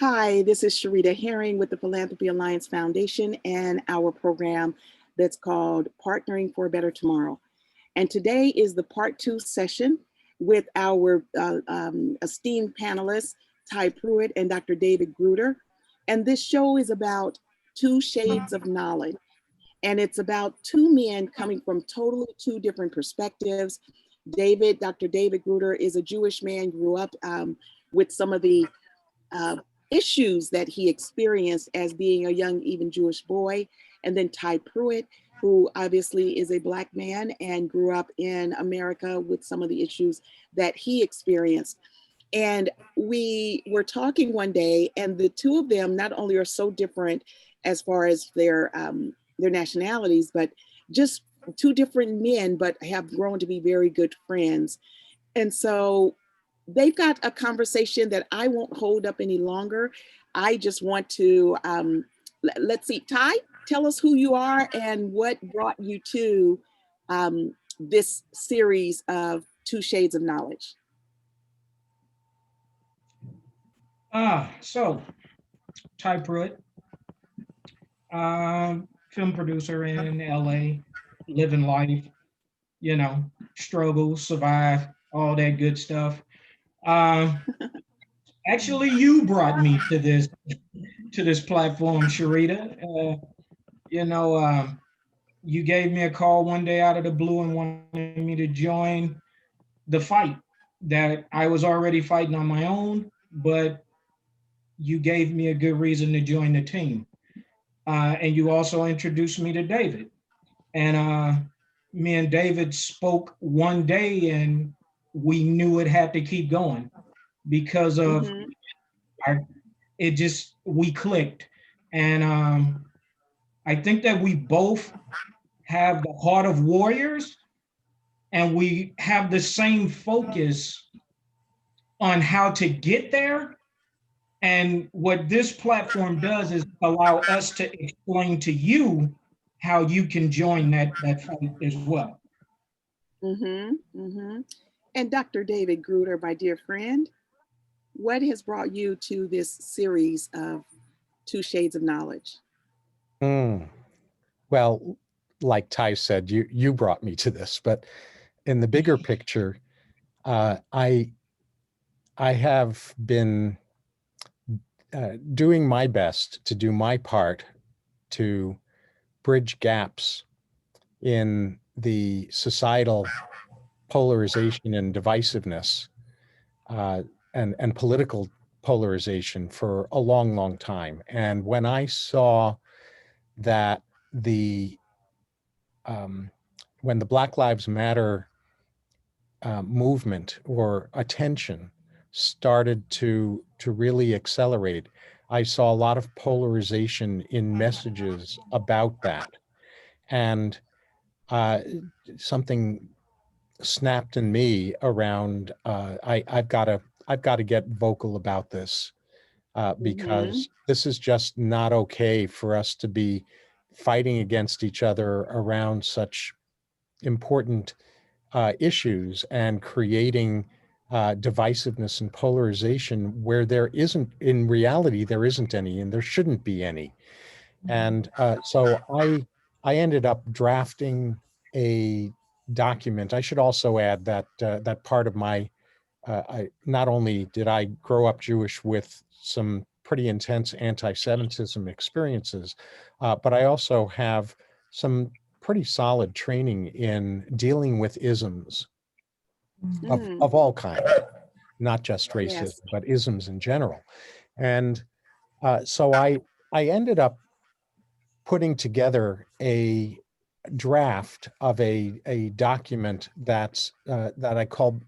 Hi, this is Sherita Herring with the Philanthropy Alliance Foundation and our program that's called Partnering for a Better Tomorrow. And today is the part 2 session with our esteemed panelists, Ty Pruitt and Dr. David Gruder. And this show is about 2 shades of knowledge. And it's about 2 men coming from totally 2 different perspectives. Dr. David Gruder is a Jewish man, grew up with some of the issues that he experienced as being a young, even Jewish boy. And then Ty Pruitt, who obviously is a Black man and grew up in America with some of the issues that he experienced. And we were talking one day, and the 2 of them not only are so different as far as their nationalities, but just 2 different men, but have grown to be very good friends. And so they've got a conversation that I won't hold up any longer. I just want to, let's see, Ty, tell us who you are and what brought you to this series of 2 Shades of Knowledge. So Ty Pruitt, film producer in LA, living life, struggle, survive, all that good stuff. Actually, you brought me to this platform, Sherita. You gave me a call one day out of the blue and wanted me to join the fight that I was already fighting on my own, but you gave me a good reason to join the team. And you also introduced me to David. And me and David spoke one day and we knew it had to keep going because of we clicked. And I think that we both have the heart of warriors and we have the same focus on how to get there. And what this platform does is allow us to explain to you how you can join that fight as well. And Dr. David Gruder, my dear friend, what has brought you to this series of 2 Shades of Knowledge? Well, like Ty said, you brought me to this, but in the bigger picture, I have been doing my best to do my part to bridge gaps in the societal polarization and divisiveness and political polarization for a long, long time. And when I saw that when the Black Lives Matter movement or attention started to really accelerate, I saw a lot of polarization in messages about that. And something snapped in me around, I've got to get vocal about this because this is just not okay for us to be fighting against each other around such important issues and creating divisiveness and polarization where there isn't, in reality, there isn't any, and there shouldn't be any. And so I ended up drafting a document. I should also add that that part of my, not only did I grow up Jewish with some pretty intense anti-Semitism experiences, but I also have some pretty solid training in dealing with isms of all kinds, not just racism, but isms in general. And so I ended up putting together a draft of a document that I called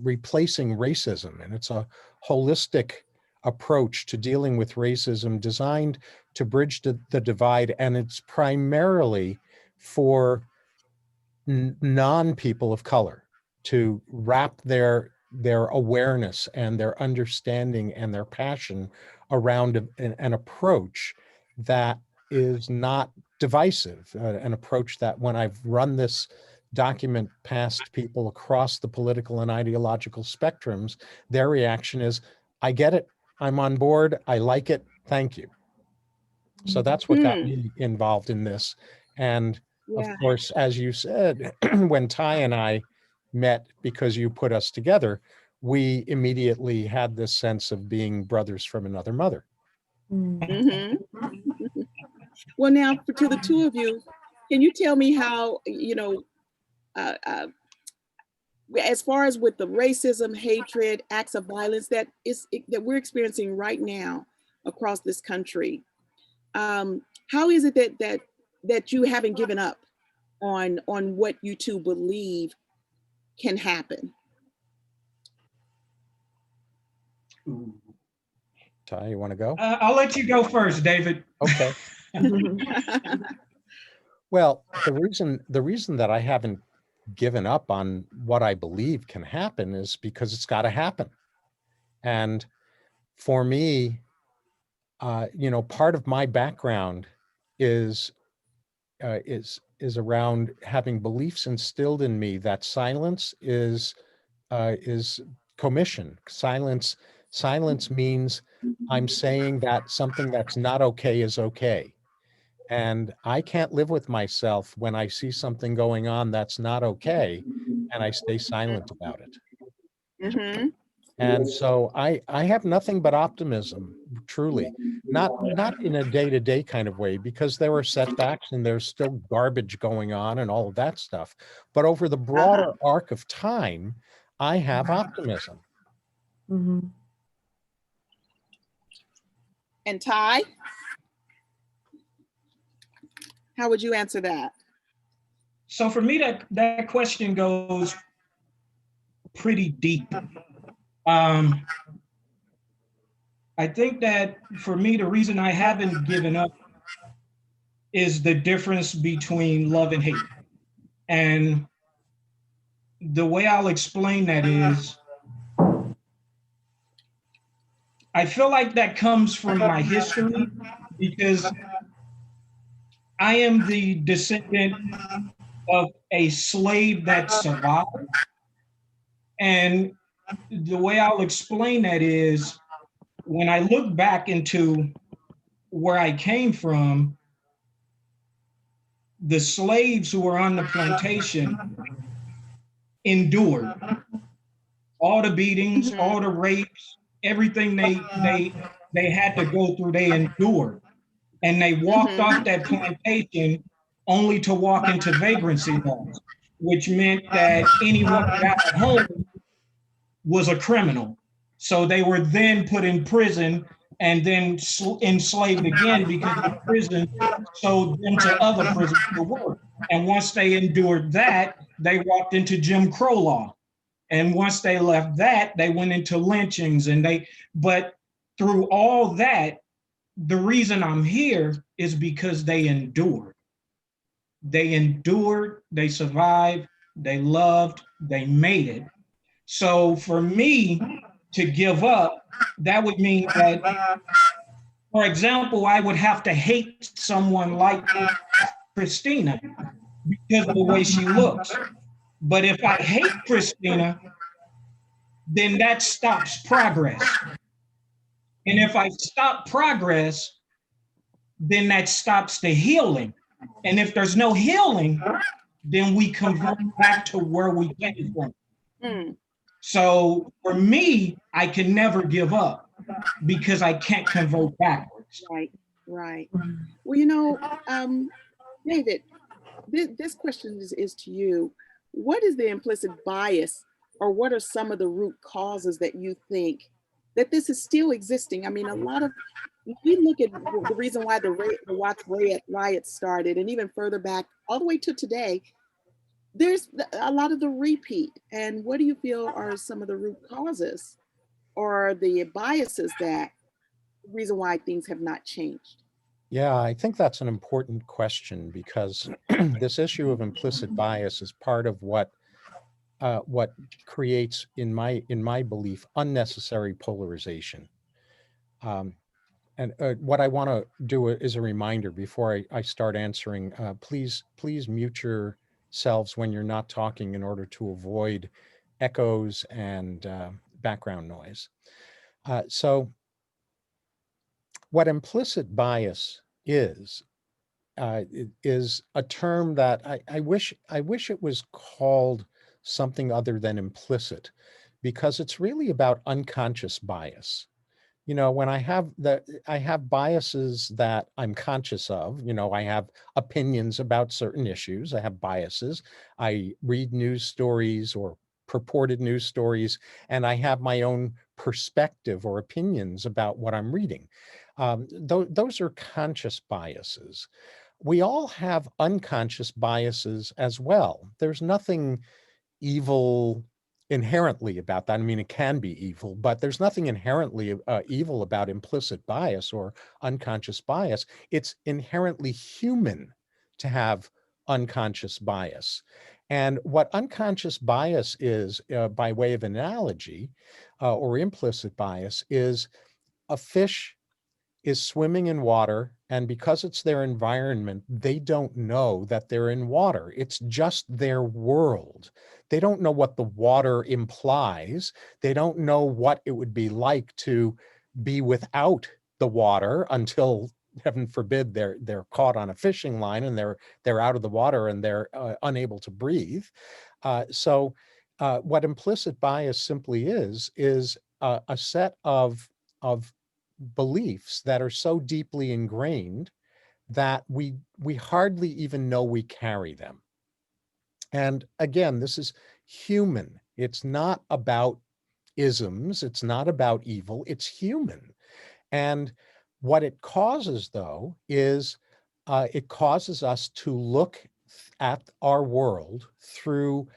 Replacing Racism. And it's a holistic approach to dealing with racism designed to bridge the divide. And it's primarily for non-people of color to wrap their awareness and their understanding and their passion around an approach that is not divisive, an approach that when I've run this document past people across the political and ideological spectrums, their reaction is, I get it. I'm on board. I like it. Thank you. So that's what got me involved in this. And of Yeah. course, as you said, when Ty and I met, because you put us together, we immediately had this sense of being brothers from another mother. Mhm. Well, now to the two of you, can you tell me how, uh, uh, as far as with the racism, hatred, acts of violence that we're experiencing right now across this country, how is it that you haven't given up on what you two believe can happen? Ty, you want to go? I'll let you go first, David. Okay. Well, the reason that I haven't given up on what I believe can happen is because it's got to happen. And for me, part of my background is around having beliefs instilled in me that silence is commission. Silence means I'm saying that something that's not okay is okay. And I can't live with myself when I see something going on that's not okay, and I stay silent about it. Mm-hmm. And so I have nothing but optimism, truly, not in a day-to-day kind of way, because there are setbacks and there's still garbage going on and all of that stuff. But over the broader arc of time, I have optimism. Mm-hmm. And Ty, how would you answer that? So for me, that question goes pretty deep. I think that for me, the reason I haven't given up is the difference between love and hate. And the way I'll explain that is, I feel like that comes from my history, because I am the descendant of a slave that survived. And the way I'll explain that is, when I look back into where I came from, the slaves who were on the plantation endured all the beatings, all the rapes, everything they had to go through, they endured. And they walked off that plantation only to walk into vagrancy laws, which meant that anyone who got home was a criminal. So they were then put in prison and then enslaved again, because the prison sold them to other prisoners to work. And once they endured that, they walked into Jim Crow law. And once they left that, they went into lynchings. But through all that, the reason I'm here is because they endured. They endured, they survived, they loved, they made it. So for me to give up, that would mean that, for example, I would have to hate someone like Christina because of the way she looks. But if I hate Christina, then that stops progress. And if I stop progress, then that stops the healing. And if there's no healing, then we convert back to where we came from. So for me, I can never give up because I can't convert backwards. Right. Well, David, this question is to you. What is the implicit bias, or what are some of the root causes that you think that this is still existing? I mean, we look at the reason why the Watts riot started, and even further back, all the way to today, there's a lot of the repeat. And what do you feel are some of the root causes or the biases that reason why things have not changed? Yeah, I think that's an important question, because this issue of implicit bias is part of what creates, in my belief, unnecessary polarization. And what I want to do is a reminder before I start answering. Please mute yourselves when you're not talking, in order to avoid echoes and background noise. So what implicit bias is a term that I wish it was called something other than implicit, because it's really about unconscious bias. You know, when I have biases that I'm conscious of. You know, I have opinions about certain issues. I have biases. I read news stories or purported news stories, and I have my own perspective or opinions about what I'm reading. Those are conscious biases. We all have unconscious biases as well. There's nothing evil inherently about that. I mean, it can be evil, but there's nothing inherently evil about implicit bias or unconscious bias. It's inherently human to have unconscious bias. And what unconscious bias is, by way of analogy, or implicit bias, is a fish is swimming in water, and because it's their environment, they don't know that they're in water. It's just their world. They don't know what the water implies. They don't know what it would be like to be without the water until, heaven forbid, they're caught on a fishing line and they're out of the water and they're unable to breathe. So what implicit bias simply is a set of beliefs that are so deeply ingrained that we hardly even know we carry them. And again, this is human. It's not about isms. It's not about evil. It's human. And what it causes, though, is it causes us to look at our world through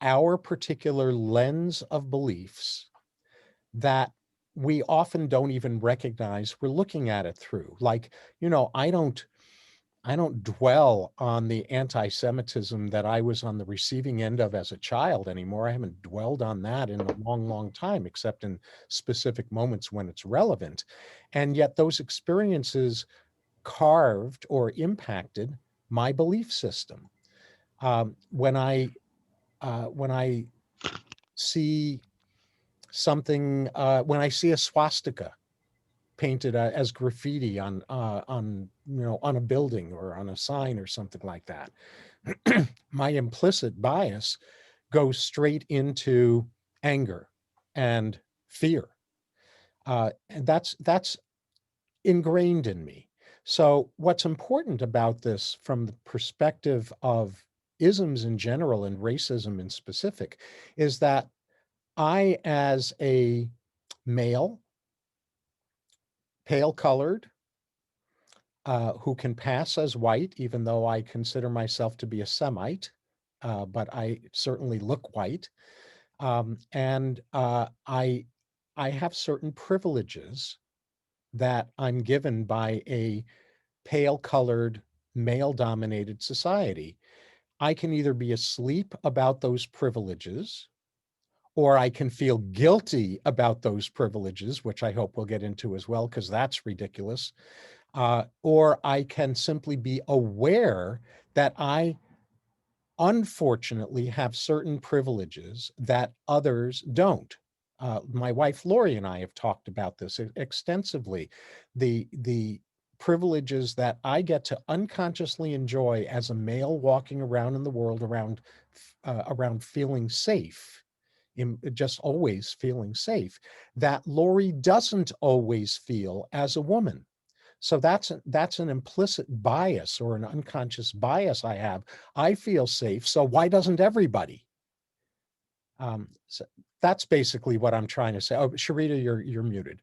our particular lens of beliefs that we often don't even recognize we're looking at it through. Like, you know, I don't dwell on the anti-Semitism that I was on the receiving end of as a child anymore. I haven't dwelled on that in a long, long time, except in specific moments when it's relevant. And yet those experiences carved or impacted my belief system. When I see something, when I see a swastika painted as graffiti on a building or on a sign or something like that, my implicit bias goes straight into anger and fear. And that's ingrained in me. So what's important about this from the perspective of isms in general and racism in specific is that I, as a male, pale colored, who can pass as white, even though I consider myself to be a Semite, but I certainly look white. And I have certain privileges that I'm given by a pale colored, male dominated society. I can either be asleep about those privileges, or I can feel guilty about those privileges, which I hope we'll get into as well, because that's ridiculous. Or I can simply be aware that I unfortunately have certain privileges that others don't. My wife Lori and I have talked about this extensively. The privileges that I get to unconsciously enjoy as a male walking around in the world around feeling safe, just always feeling safe, that Lori doesn't always feel as a woman. So that's an implicit bias or an unconscious bias I have. I feel safe, so why doesn't everybody? So that's basically what I'm trying to say. Oh, Sherita, you're muted.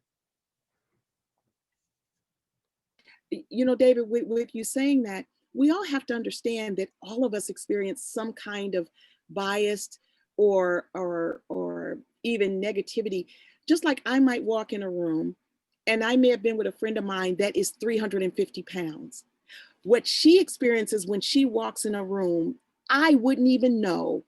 You know, David, with you saying that, we all have to understand that all of us experience some kind of biased or even negativity. Just like I might walk in a room and I may have been with a friend of mine that is 350 pounds. What she experiences when she walks in a room, I wouldn't even know.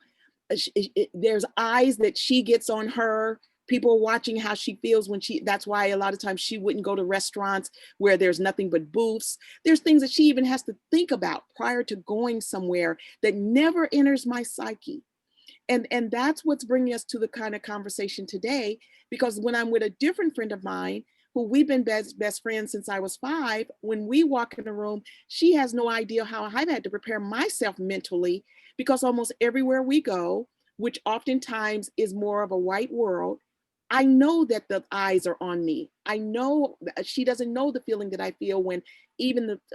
There's eyes that she gets on her. People are watching how she feels when that's why a lot of times she wouldn't go to restaurants where there's nothing but booths. There's things that she even has to think about prior to going somewhere that never enters my psyche. And that's what's bringing us to the kind of conversation today, because when I'm with a different friend of mine who we've been best friends since I was 5, when we walk in a room, she has no idea how I've had to prepare myself mentally, because almost everywhere we go, which oftentimes is more of a white world, I know that the eyes are on me. I know she doesn't know the feeling that I feel when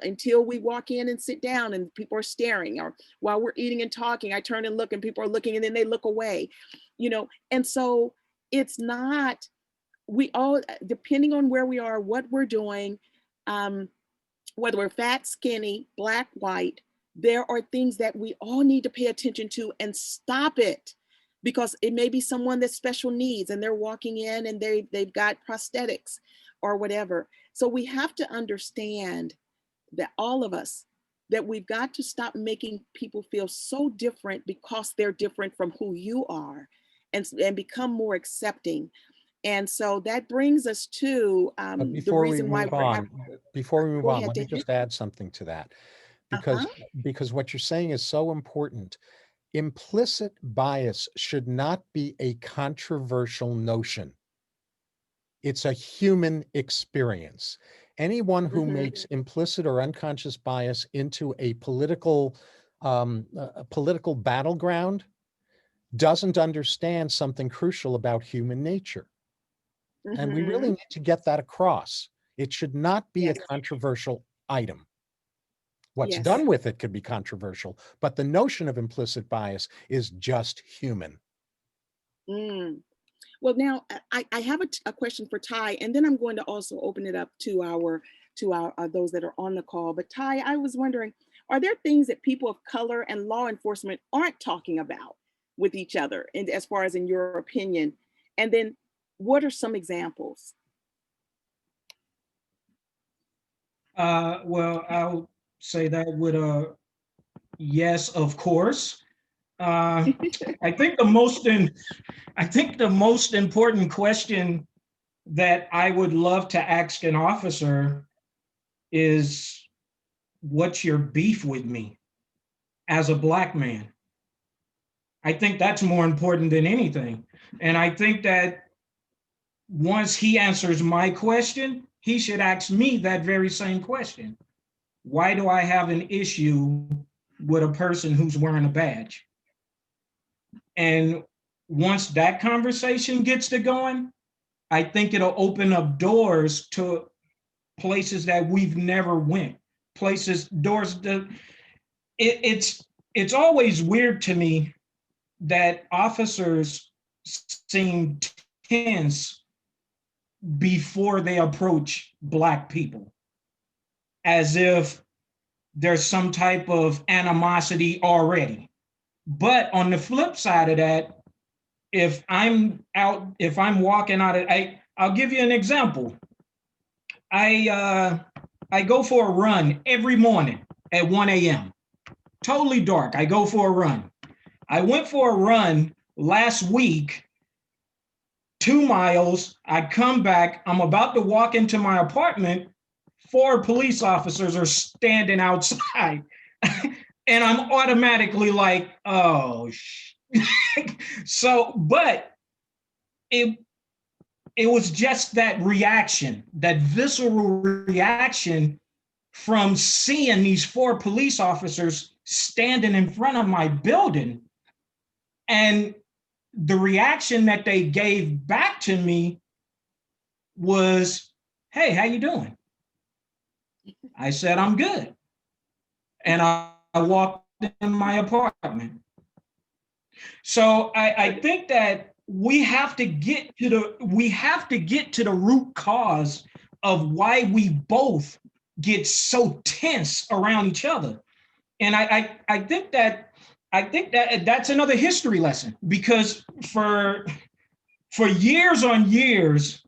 until we walk in and sit down and people are staring, or while we're eating and talking, I turn and look and people are looking and then they look away, and so it's not, we all, depending on where we are, what we're doing, whether we're fat, skinny, black, white, there are things that we all need to pay attention to and stop it, because it may be someone that's special needs and they're walking in and they've got prosthetics or whatever. So we have to understand that, all of us, that we've got to stop making people feel so different because they're different from who you are, and become more accepting. And so that brings us to But the reason why before we move Go on, ahead, let me David. just add something to that, Uh-huh. because what you're saying is so important. Implicit bias should not be a controversial notion. It's a human experience. Anyone who makes implicit or unconscious bias into a political battleground doesn't understand something crucial about human nature. And we really need to get that across. It should not be a Yes. controversial item. What's Yes. done with it could be controversial, but the notion of implicit bias is just human. Well, now I have a question for Ty, and then I'm going to also open it up to our those that are on the call. But Ty, I was wondering, are there things that people of color and law enforcement aren't talking about with each other, and as far as in your opinion? And then what are some examples? Well, I'll say that with a yes, of course. I think the most important question that I would love to ask an officer is, what's your beef with me as a Black man? I think that's more important than anything. And I think that once he answers my question, he should ask me that very same question. Why do I have an issue with a person who's wearing a badge? And once that conversation gets to going, I think it'll open up doors to places that we've never went. Doors that it's always weird to me that officers seem tense before they approach Black people, as if there's some type of animosity already. But on the flip side of that, if I'm walking out I'll give you an example. I go for a run every morning at 1 a.m. Totally dark. I go for a run. I went for a run last week, 2 miles. I come back. I'm about to walk into my apartment. 4 police officers are standing outside. And I'm automatically like, oh, so, but it was just that reaction, that visceral reaction from seeing these 4 police officers standing in front of my building. And the reaction that they gave back to me was, hey, how you doing? I said, I'm good. And I walked in my apartment. So I think that we have to get to the root cause of why we both get so tense around each other. And I think that that's another history lesson, because for years on years,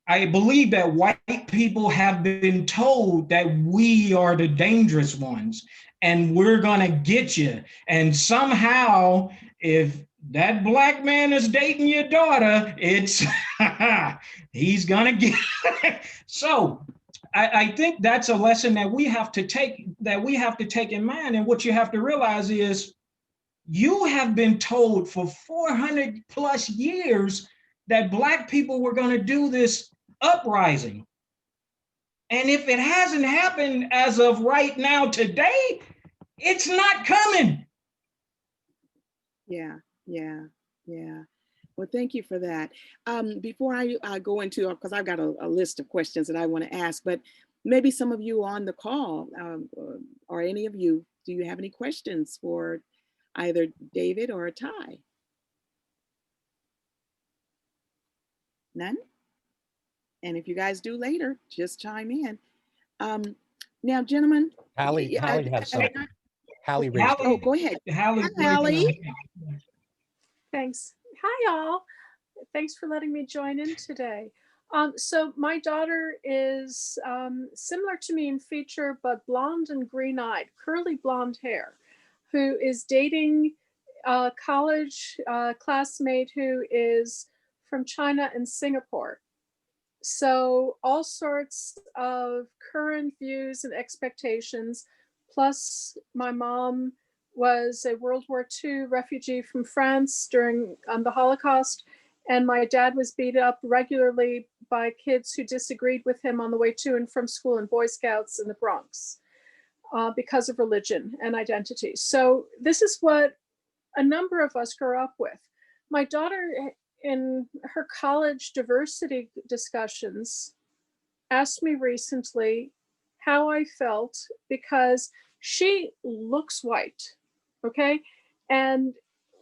I believe that white people have been told that we are the dangerous ones and we're gonna get you. And somehow, if that Black man is dating your daughter, it's he's gonna get. So I think that's a lesson that we have to take in mind. And what you have to realize is, you have been told for 400 plus years that Black people were going to do this uprising. And if it hasn't happened as of right now today, it's not coming. Yeah, yeah, yeah. Well, thank you for that. Before I go into, because I've got a list of questions that I want to ask, but maybe some of you on the call, or any of you, do you have any questions for either David or Ty? None? And if you guys do later, just chime in. Now, gentlemen. Hallie has something. Hallie raised Hallie, her Oh, hand. go ahead. Hallie, Hi, Hallie. Thanks. Hi, all. Thanks for letting me join in today. So my daughter is similar to me in feature, but blonde and green-eyed, curly blonde hair, who is dating a college classmate who is from China and Singapore. So all sorts of current views and expectations, plus my mom was a World War II refugee from France during the Holocaust, and my dad was beat up regularly by kids who disagreed with him on the way to and from school and Boy Scouts in the Bronx because of religion and identity. So this is what a number of us grew up with. My daughter, in her college diversity discussions, asked me recently how I felt because she looks white, okay? And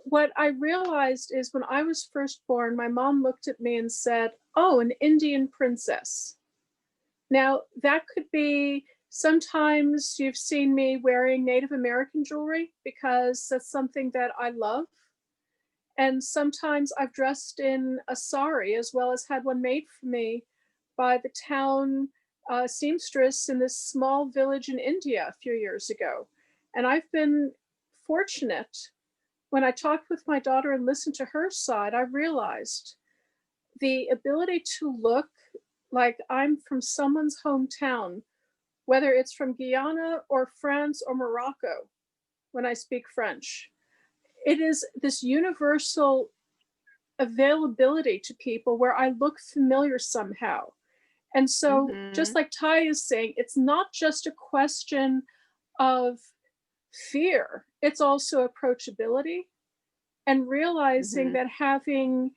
what I realized is when I was first born, my mom looked at me and said, "Oh, an Indian princess." Now, that could be, sometimes you've seen me wearing Native American jewelry because that's something that I love. And sometimes I've dressed in a sari as well as had one made for me by the town seamstress in this small village in India a few years ago. And I've been fortunate. When I talked with my daughter and listened to her side, I realized the ability to look like I'm from someone's hometown, whether it's from Guyana or France or Morocco, when I speak French. It is this universal availability to people where I look familiar somehow. And so just like Ty is saying, it's not just a question of fear, it's also approachability and realizing that having,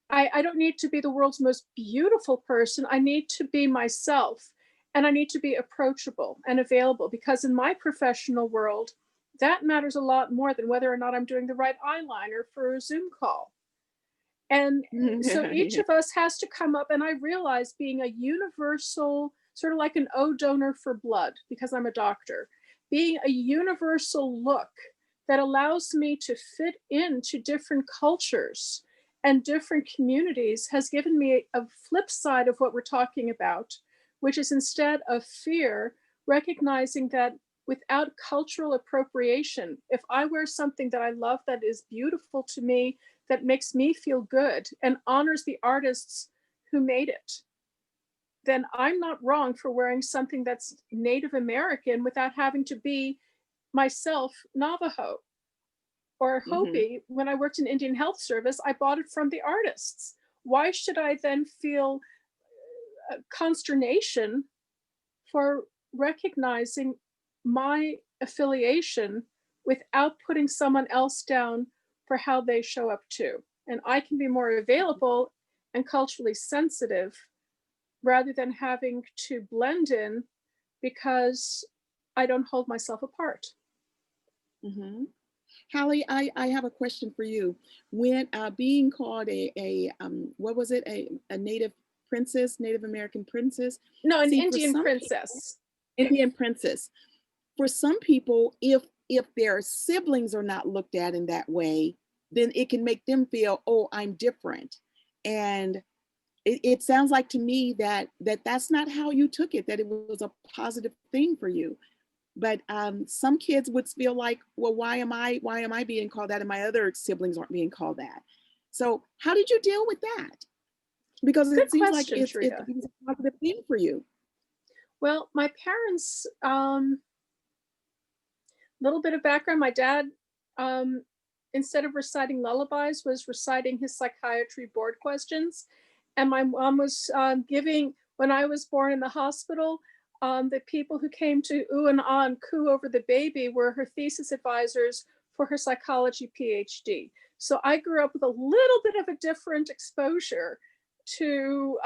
I don't need to be the world's most beautiful person. I need to be myself, and I need to be approachable and available, because in my professional world, that matters a lot more than whether or not I'm doing the right eyeliner for a Zoom call. And so each of us has to come up, and I realize being a universal, sort of like an O donor for blood, because I'm a doctor, being a universal look that allows me to fit into different cultures and different communities has given me a flip side of what we're talking about, which is, instead of fear, recognizing that without cultural appropriation, if I wear something that I love, that is beautiful to me, that makes me feel good and honors the artists who made it, then I'm not wrong for wearing something that's Native American without having to be myself Navajo or Hopi. When I worked in Indian Health Service, I bought it from the artists. Why should I then feel consternation for recognizing my affiliation without putting someone else down for how they show up too? And I can be more available and culturally sensitive rather than having to blend in because I don't hold myself apart. Hallie, I have a question for you. When being called what was it, a Native princess, Native American princess? No, an Indian princess. Indian princess. For some people, if their siblings are not looked at in that way, then it can make them feel, oh, I'm different. And it sounds like to me that that's not how you took it, that it was a positive thing for you. But some kids would feel like, well, why am I being called that and my other siblings aren't being called that? So how did you deal with that? Because it seems like it's a positive thing for you. Well, my parents, little bit of background, my dad, instead of reciting lullabies, was reciting his psychiatry board questions. And my mom was giving, when I was born in the hospital, the people who came to ooh and ah and coo over the baby were her thesis advisors for her psychology PhD. So I grew up with a little bit of a different exposure to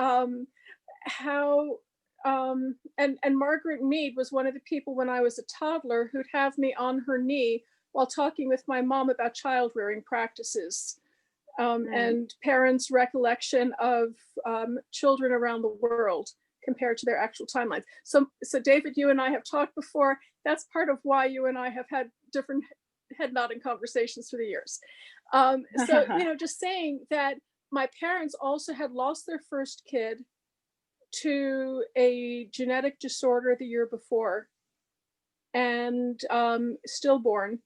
how, and Margaret Mead was one of the people when I was a toddler who'd have me on her knee while talking with my mom about child rearing practices. And parents' recollection of children around the world compared to their actual timelines. So David, you and I have talked before. That's part of why you and I have had different head nodding conversations through the years. So, just saying that my parents also had lost their first kid to a genetic disorder the year before, and stillborn.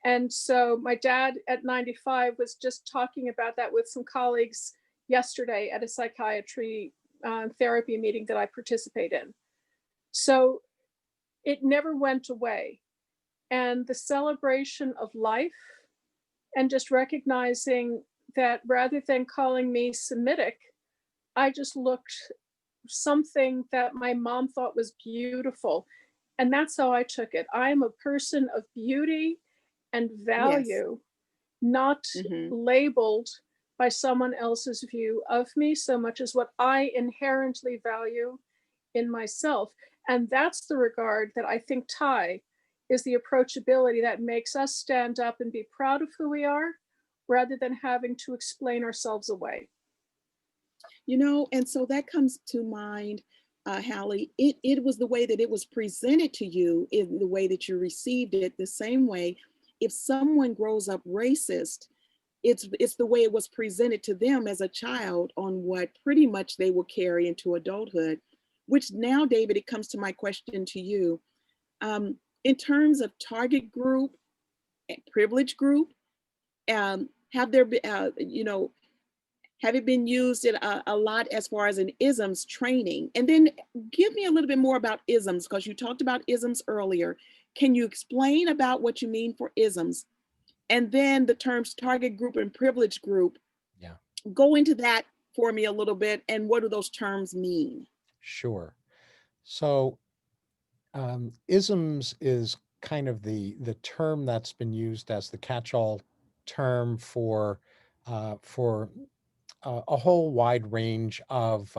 And so my dad at 95 was just talking about that with some colleagues yesterday at a psychiatry therapy meeting that I participate in. So it never went away. And the celebration of life, and just recognizing that rather than calling me Semitic, I just looked something that my mom thought was beautiful. And that's how I took it. I am a person of beauty and value, not labeled by someone else's view of me so much as what I inherently value in myself. And that's the regard that I think Thai is the approachability that makes us stand up and be proud of who we are rather than having to explain ourselves away. And so that comes to mind, Hallie, it was the way that it was presented to you, in the way that you received it. The same way, if someone grows up racist, it's the way it was presented to them as a child on what pretty much they will carry into adulthood, which now, David, it comes to my question to you. In terms of target group, privilege group, have there been, have it been used in a lot as far as an isms training? And then give me a little bit more about isms, because you talked about isms earlier. Can you explain about what you mean for isms? And then the terms target group and privilege group. Yeah. Go into that for me a little bit. And what do those terms mean? Sure. So isms is kind of the term that's been used as the catch-all term for a whole wide range of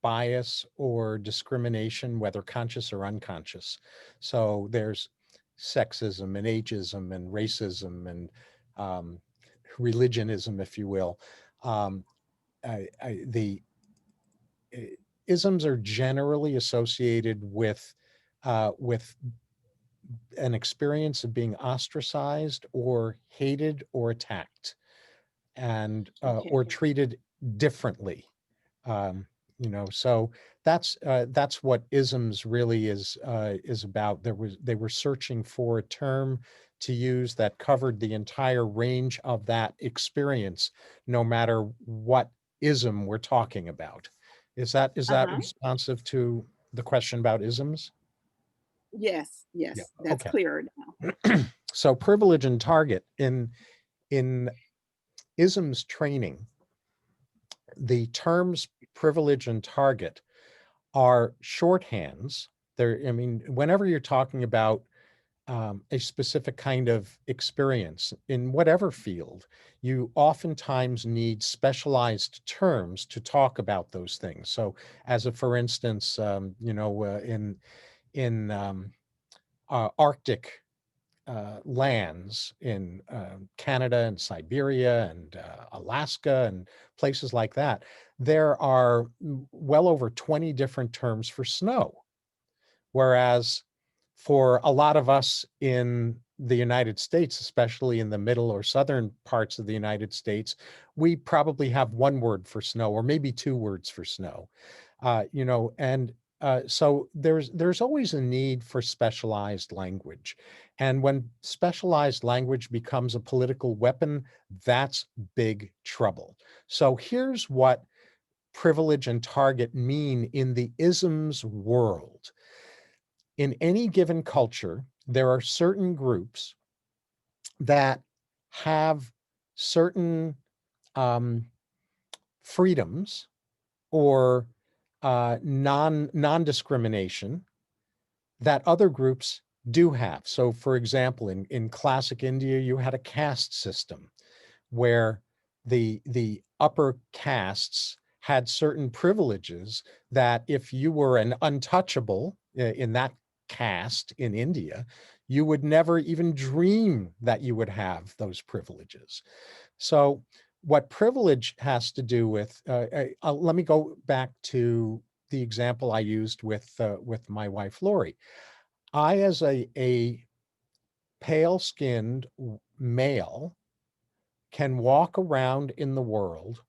bias or discrimination, whether conscious or unconscious. So there's sexism and ageism and racism and religionism, if you will. The isms are generally associated with an experience of being ostracized or hated or attacked, and or treated differently. So that's what isms really is about. They were searching for a term to use that covered the entire range of that experience, no matter what ism we're talking about. Is that responsive to the question about isms? Yes, Yeah. that's Okay. clearer now. So privilege and target in isms training, the terms privilege and target are shorthands. Whenever you're talking about a specific kind of experience in whatever field, you oftentimes need specialized terms to talk about those things. So, for instance, in Arctic lands in Canada and Siberia and Alaska and places like that, there are well over 20 different terms for snow. Whereas for a lot of us in the United States, especially in the middle or southern parts of the United States, we probably have one word for snow or maybe two words for snow. So there's always a need for specialized language. And when specialized language becomes a political weapon, that's big trouble. So here's what privilege and target mean in the isms world. In any given culture, there are certain groups that have certain freedoms or non-discrimination that other groups do have. So for example, in classic India, you had a caste system where the upper castes had certain privileges that if you were an untouchable in that caste in India, you would never even dream that you would have those privileges. So what privilege has to do with, let me go back to the example I used with my wife, Lori. I, as a pale-skinned male, can walk around in the world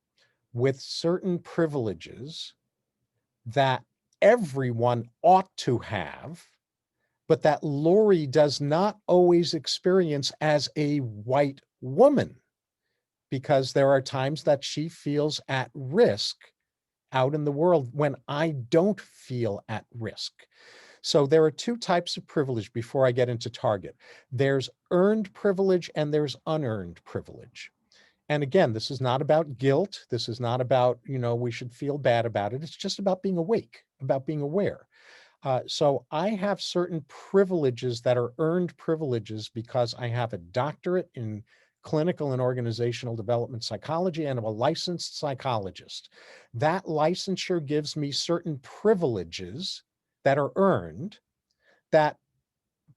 with certain privileges that everyone ought to have, but that Lori does not always experience as a white woman, because there are times that she feels at risk out in the world when I don't feel at risk. So there are two types of privilege before I get into target. There's earned privilege and there's unearned privilege. And again, this is not about guilt. This is not about, we should feel bad about it. It's just about being awake, about being aware. So I have certain privileges that are earned privileges because I have a doctorate in clinical and organizational development psychology, and I'm a licensed psychologist. That licensure gives me certain privileges that are earned that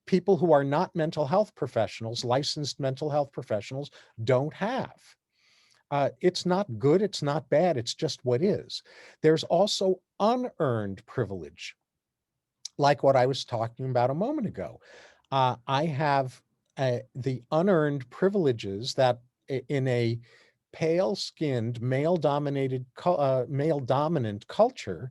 people who are not mental health professionals, licensed mental health professionals, don't have. It's not good, it's not bad, it's just what is. There's also unearned privilege, like what I was talking about a moment ago. I have the unearned privileges that in a pale-skinned, male-dominant culture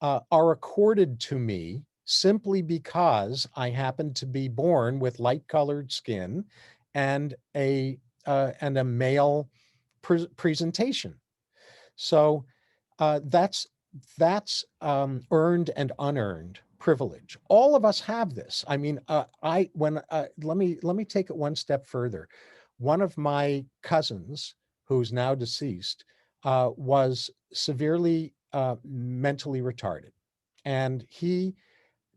are accorded to me simply because I happen to be born with light-colored skin and a male presentation. So that's earned and unearned privilege. All of us have this. I mean, let me take it one step further. One of my cousins, who's now deceased, was severely mentally retarded, and he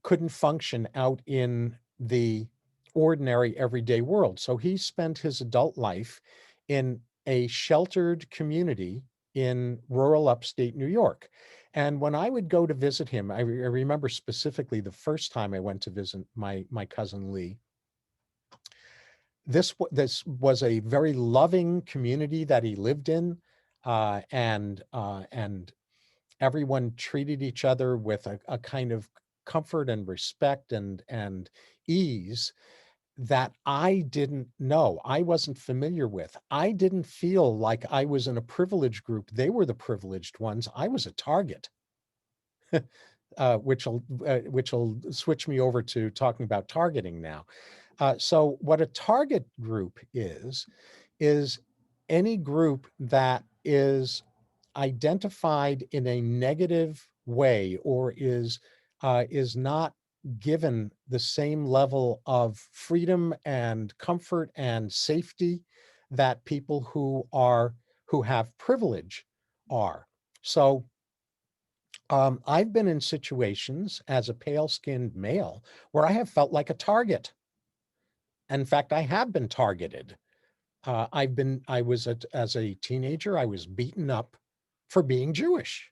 couldn't function out in the ordinary everyday world. So he spent his adult life in a sheltered community in rural upstate New York. And when I would go to visit him, I remember specifically the first time I went to visit my cousin Lee. This was a very loving community that he lived in, and everyone treated each other with a kind of comfort and respect and ease that I didn't know, I wasn't familiar with. I didn't feel like I was in a privileged group. They were the privileged ones. I was a target, which will switch me over to talking about targeting now. So what a target group is any group that is identified in a negative way or is not given the same level of freedom and comfort and safety that people who have privilege are. So I've been in situations as a pale-skinned male where I have felt like a target. In fact, I have been targeted. As a teenager, I was beaten up for being Jewish.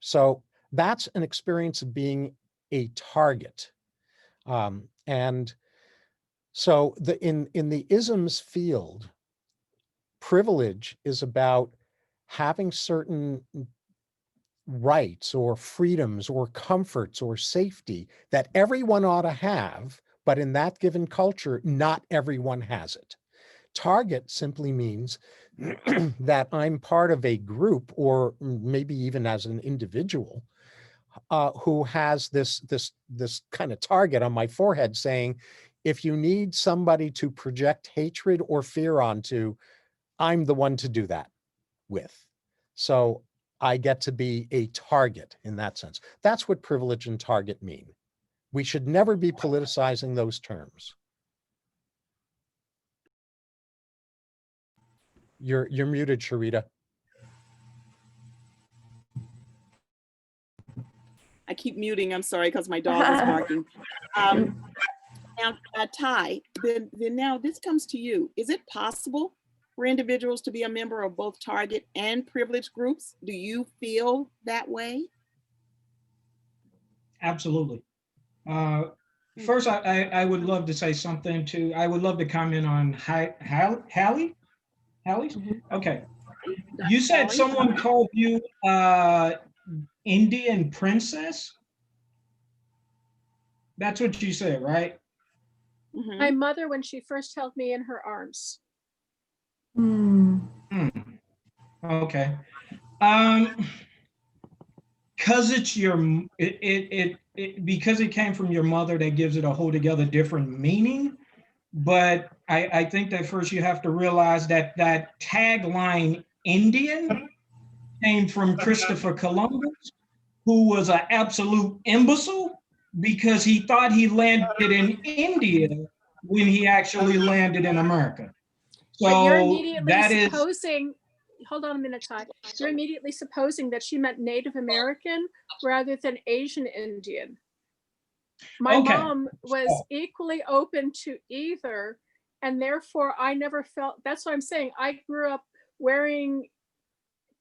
So that's an experience of being a target. And so in the isms field, privilege is about having certain rights or freedoms or comforts or safety that everyone ought to have, but in that given culture, not everyone has it. Target simply means that I'm part of a group, or maybe even as an individual, who has this kind of target on my forehead saying, if you need somebody to project hatred or fear onto, I'm the one to do that with. So I get to be a target in that sense. That's what privilege and target mean. We should never be politicizing those terms. You're muted, Sherita. I keep muting, I'm sorry, because my dog is barking. Now, Ty, then now this comes to you. Is it possible for individuals to be a member of both target and privileged groups? Do you feel that way? Absolutely. First, I would love to say something to, I would love to comment on Hallie? Hallie? Okay. You said someone called you Indian princess? That's what you said, right? My mother, when she first held me in her arms. Okay. Because it's your, because it came from your mother, that gives it a whole together different meaning. But I think that first you have to realize that that tagline Indian came from Christopher Columbus, who was an absolute imbecile because he thought he landed in India when he actually landed in America. So but you're immediately that is, supposing, hold on a minute, Ty. You're immediately supposing that she meant Native American rather than Asian Indian. My mom was equally open to either, and therefore I never felt, that's what I'm saying. I grew up wearing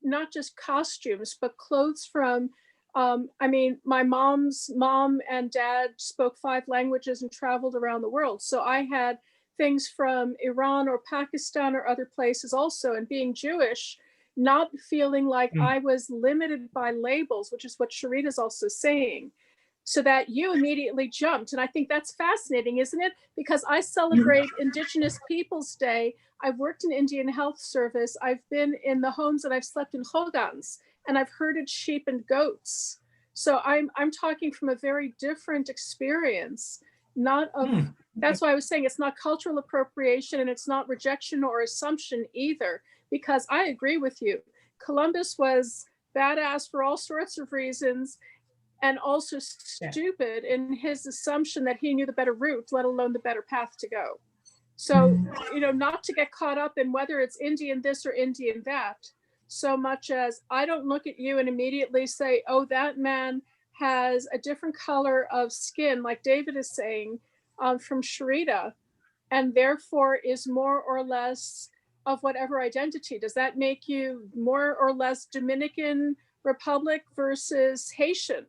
not just costumes, but clothes from, I mean, my mom's mom and dad spoke 5 languages and traveled around the world. So I had things from Iran or Pakistan or other places also, and being Jewish, not feeling like I was limited by labels, which is what Sherita's also saying. So that you immediately jumped. And I think that's fascinating, isn't it? Because I celebrate Indigenous Peoples Day. I've worked in Indian Health Service. I've been in the homes and I've slept in hogans, and I've herded sheep and goats. So I'm talking from a very different experience, not of, that's why I was saying it's not cultural appropriation and it's not rejection or assumption either, because I agree with you. Columbus was badass for all sorts of reasons, and also stupid in his assumption that he knew the better route, let alone the better path to go. So, you know, not to get caught up in whether it's Indian this or Indian that, so much as I don't look at you and immediately say, oh, that man has a different color of skin, like David is saying, from Sherita, and therefore is more or less of whatever identity. Does that make you more or less Dominican Republic versus Haitian?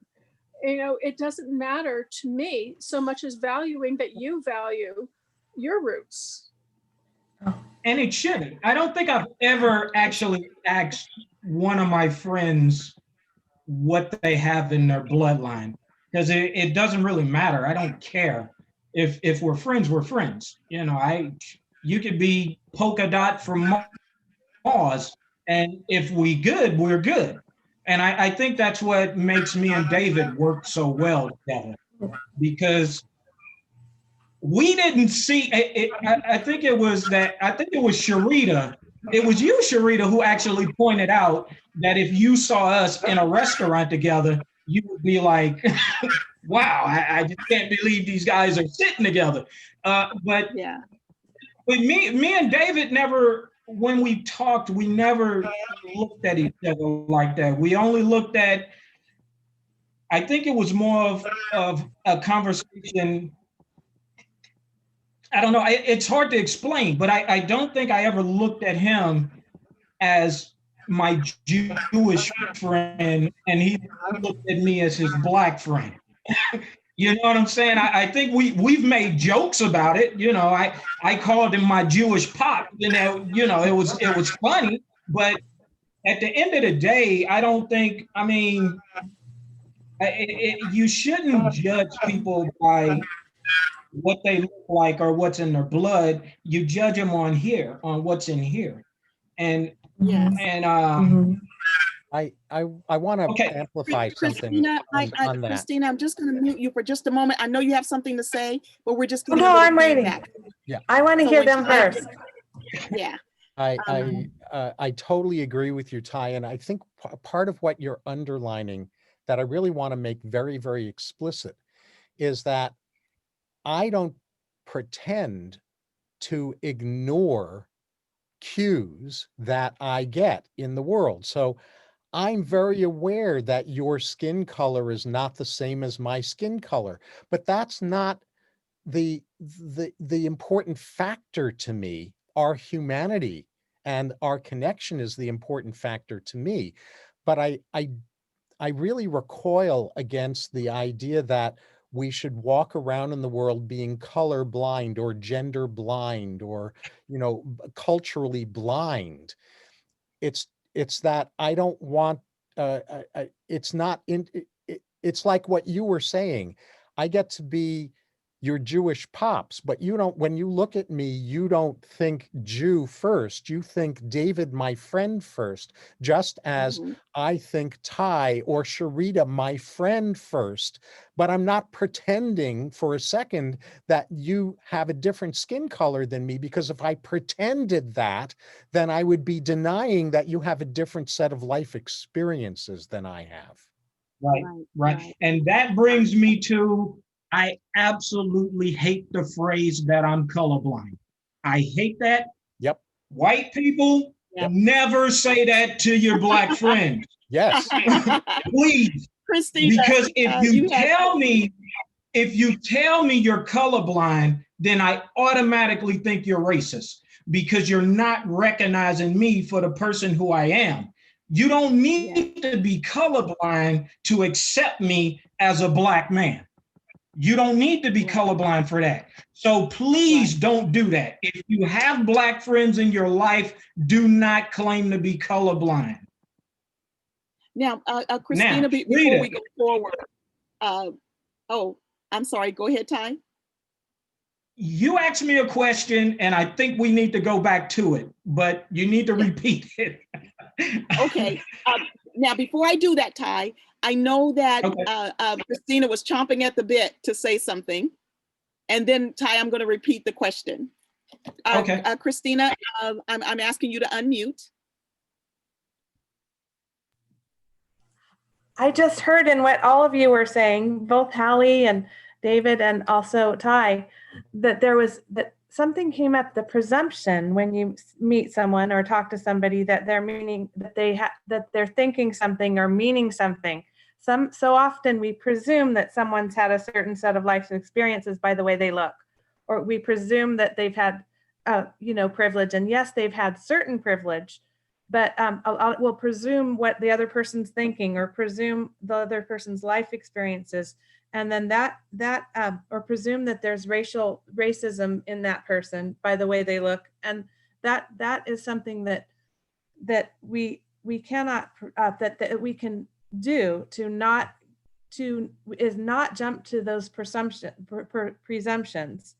You know, it doesn't matter to me so much as valuing that you value your roots. and it shouldn't. I don't think I've ever actually asked one of my friends what they have in their bloodline, because it doesn't really matter. I don't care. If we're friends, we're friends. You know, you could be polka dot from Mars, and if we good, we're good. And I think that's what makes me and David work so well together, because we didn't see it. I think it was Sherita. It was you, Sherita, who actually pointed out that if you saw us in a restaurant together, you would be like, wow, I just can't believe these guys are sitting together. But yeah, with me and David never, when we talked, we never looked at each other like that. We only looked at, I think it was more of a conversation. I don't know, it's hard to explain, but I don't think I ever looked at him as my Jewish friend and he looked at me as his Black friend. You know what I'm saying? I think we've made jokes about it. You know, I called him my Jewish pop. You know, it was funny, but at the end of the day, I don't think. I mean, you shouldn't judge people by what they look like or what's in their blood. You judge them on what's in here, and yes. I want to amplify something on that. Christina, I'm just going to mute you for just a moment. I know you have something to say, but we're just getting I'm waiting. feedback. Yeah, I want to hear them first. Yeah. I totally agree with you, Ty, and I think part of what you're underlining that I really want to make very, very explicit is that I don't pretend to ignore cues that I get in the world. So I'm very aware that your skin color is not the same as my skin color, but that's not the important factor to me. Our humanity and our connection is the important factor to me. But I really recoil against the idea that we should walk around in the world being color blind or gender blind or, culturally blind. It's that I don't want, it's not in, it's like what you were saying. I get to be your Jewish pops, but you don't, when you look at me, you don't think Jew first. You think David, my friend first, just as I think Ty or Sherita, my friend first. But I'm not pretending for a second that you have a different skin color than me, because if I pretended that, then I would be denying that you have a different set of life experiences than I have. Right. And that brings me to, I absolutely hate the phrase that I'm colorblind. I hate that. Yep. White people, never say that to your Black friends. Yes. Please. Christina, because if you tell me you're colorblind, then I automatically think you're racist, because you're not recognizing me for the person who I am. You don't need to be colorblind to accept me as a Black man. You don't need to be colorblind for that. So please don't do that. If you have Black friends in your life, do not claim to be colorblind. Now, Christina, before we go forward, I'm sorry, go ahead, Ty. You asked me a question and I think we need to go back to it, but you need to repeat it. Okay. Now, before I do that, Ty, I know that Christina was chomping at the bit to say something. And then, Ty, I'm going to repeat the question. Christina, I'm asking you to unmute. I just heard in what all of you were saying, both Hallie and David and also Ty, that something came up, the presumption when you meet someone or talk to somebody that they're thinking something or meaning something. So often we presume that someone's had a certain set of life experiences by the way they look, or we presume that they've had privilege, and yes, they've had certain privilege, but we'll presume what the other person's thinking or presume the other person's life experiences. And then or presume that there's racism in that person by the way they look. And that is something that we cannot, that we can do is not jump to those presumptions.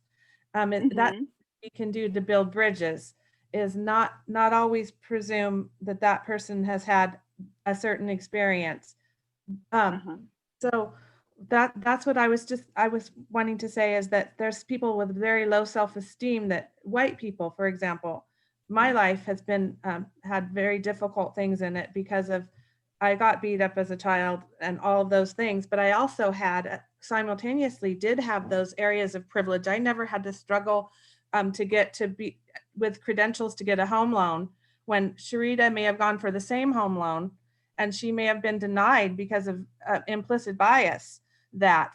That we can do to build bridges is not always presume that person has had a certain experience. So that's what I was wanting to say, is that there's people with very low self-esteem, that white people, for example, my life has been had very difficult things in it because of I got beat up as a child and all of those things, but I also simultaneously did have those areas of privilege. I never had to struggle to get to be with credentials to get a home loan, when Sherita may have gone for the same home loan and she may have been denied because of implicit bias.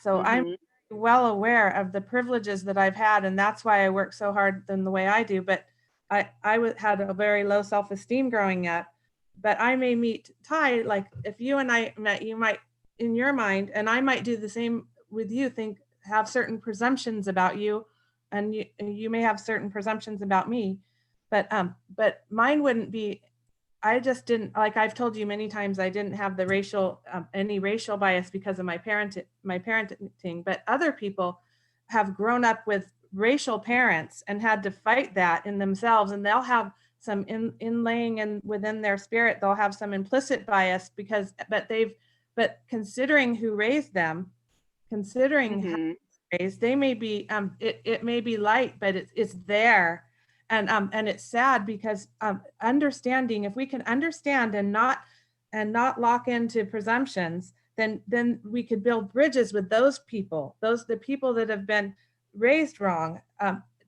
So I'm well aware of the privileges that I've had, and that's why I work so hard in the way I do. But I had a very low self-esteem growing up. But I may meet Ty, like if you and I met, you might, in your mind, and I might do the same with you, have certain presumptions about you, and you may have certain presumptions about me, but mine wouldn't be. I just didn't, like I've told you many times, I didn't have the any racial bias because of my parenting, but other people have grown up with racial parents and had to fight that in themselves, and they'll have some inlaying and within their spirit, they'll have some implicit bias but considering who raised them, considering how they were raised, they may be, it may be light, but it's there. And it's sad because understanding, if we can understand and not lock into presumptions, then we could build bridges with those people, the people that have been raised wrong.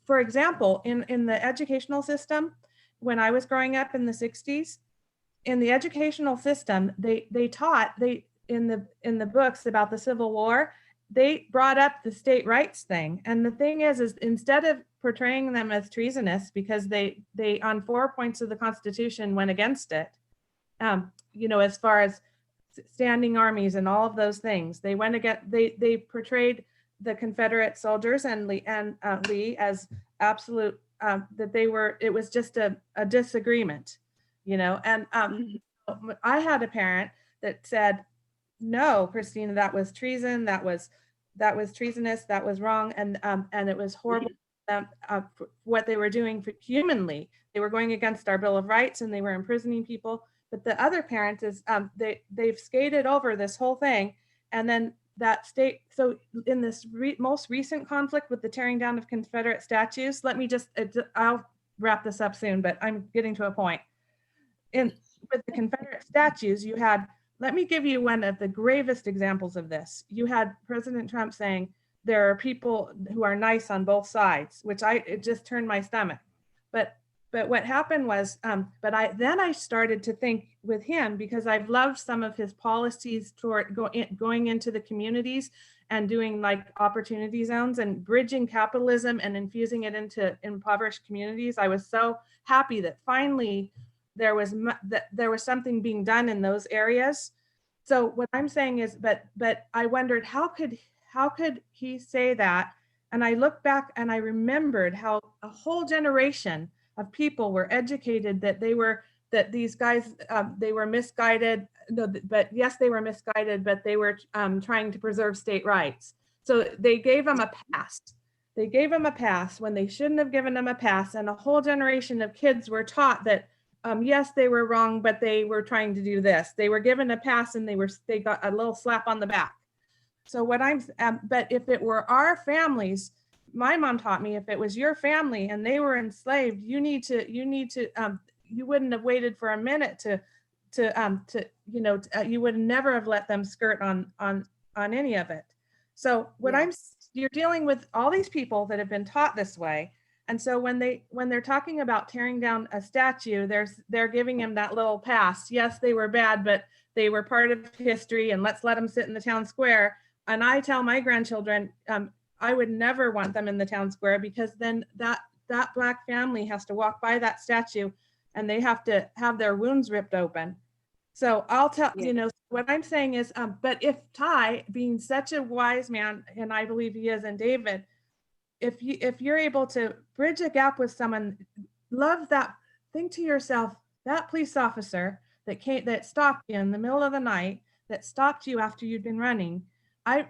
For example, in the educational system, when I was growing up in the 60s, in the educational system, they taught in the books about the Civil War, they brought up the state rights thing. And the thing is instead of portraying them as treasonous, because they on 4 points of the Constitution went against it, as far as standing armies and all of those things, they went against, they portrayed the Confederate soldiers and Lee as absolute, that it was just a disagreement, and I had a parent that said, no, Christina, that was treason, that was treasonous, that was wrong, and it was horrible. What they were doing humanly, they were going against our Bill of Rights and they were imprisoning people. But the other parent is they've skated over this whole thing, and then that state. So in this most recent conflict with the tearing down of Confederate statues, I'll wrap this up soon, but I'm getting to a point. With the Confederate statues, you had, let me give you one of the gravest examples of this. You had President Trump saying there are people who are nice on both sides, which it just turned my stomach. But what happened was, I started to think with him, because I've loved some of his policies toward going into the communities and doing like opportunity zones and bridging capitalism and infusing it into impoverished communities. I was so happy that finally there was something being done in those areas. So what I'm saying is, but I wondered how could he say that? And I looked back and I remembered how a whole generation of people were educated that these guys, they were misguided. No, but yes, they were misguided, but they were trying to preserve state rights. So they gave them a pass. They gave them a pass when they shouldn't have given them a pass. And a whole generation of kids were taught that, yes, they were wrong, but they were trying to do this. They were given a pass and they got a little slap on the back. So but if it were our families, my mom taught me, if it was your family and they were enslaved, you wouldn't have waited for a minute you would never have let them skirt on any of it. So you're dealing with all these people that have been taught this way. And so when they're talking about tearing down a statue, they're giving him that little pass. Yes, they were bad, but they were part of history, and let's let them sit in the town square. And I tell my grandchildren, I would never want them in the town square, because then that Black family has to walk by that statue and they have to have their wounds ripped open. So I'll tell, what I'm saying is, but if Ty, being such a wise man, and I believe he is, and David, if you're able to bridge a gap with someone, love that, think to yourself, that police officer that stopped you in the middle of the night, that stopped you after you'd been running. I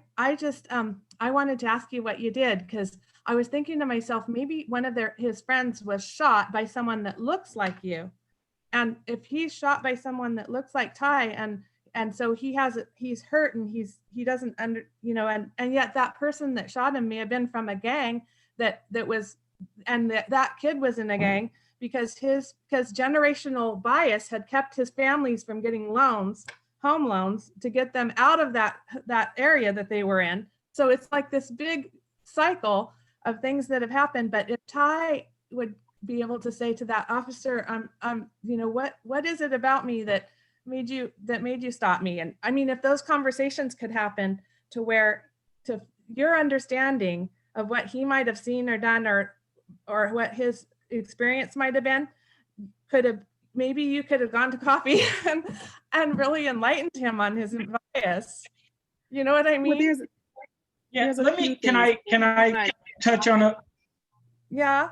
wanted to ask you what you did, because I was thinking to myself, maybe one of his friends was shot by someone that looks like you. And if he's shot by someone that looks like Ty, and so he's hurt and he doesn't and yet that person that shot him may have been from a gang that kid was in a gang because generational bias had kept his families from getting home loans to get them out of that area that they were in. So it's like this big cycle of things that have happened. But if Ty would be able to say to that officer, what is it about me that made you stop me? And I mean, if those conversations could happen to your understanding of what he might have seen or done, or what his experience might have been, maybe you could have gone to coffee and really enlightened him on his bias. You know what I mean? Can I touch on Yeah.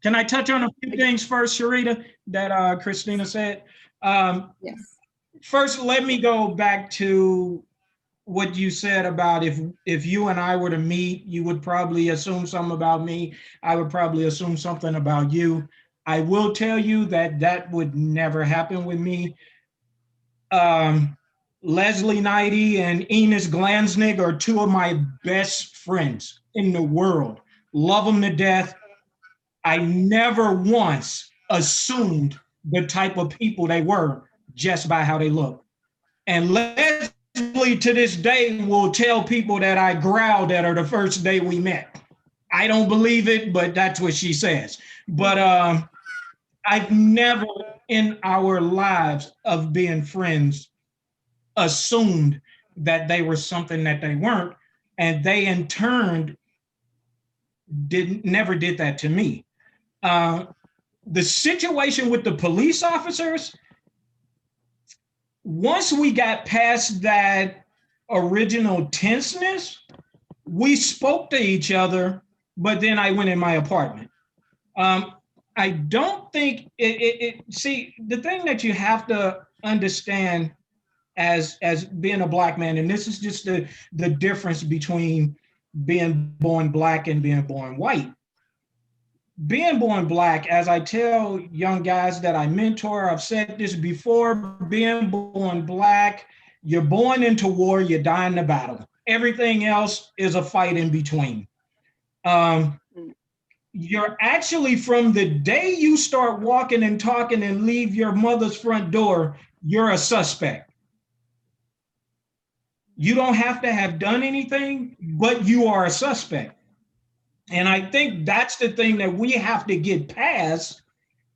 Can I touch on a few things first, Sherita, that Christina said? Yes. First, let me go back to what you said about if you and I were to meet, you would probably assume something about me. I would probably assume something about you. I will tell you that would never happen with me. Leslie Knighty and Enos Glansnig are two of my best friends in the world. Love them to death. I never once assumed the type of people they were just by how they look. And Leslie to this day will tell people that I growled at her the first day we met. I don't believe it, but that's what she says. But I've never in our lives of being friends assumed that they were something that they weren't, and they in turn never did that to me. The situation with the police officers, once we got past that original tenseness, we spoke to each other, but then I went in my apartment. I don't think see, the thing that you have to understand as being a Black man, and this is just the difference between being born Black and being born white. Being born Black, as I tell young guys that I mentor, I've said this before, being born Black, you're born into war, you die in the battle. Everything else is a fight in between. You're actually, from the day you start walking and talking and leave your mother's front door, you're a suspect. You don't have to have done anything, but you are a suspect. And I think that's the thing that we have to get past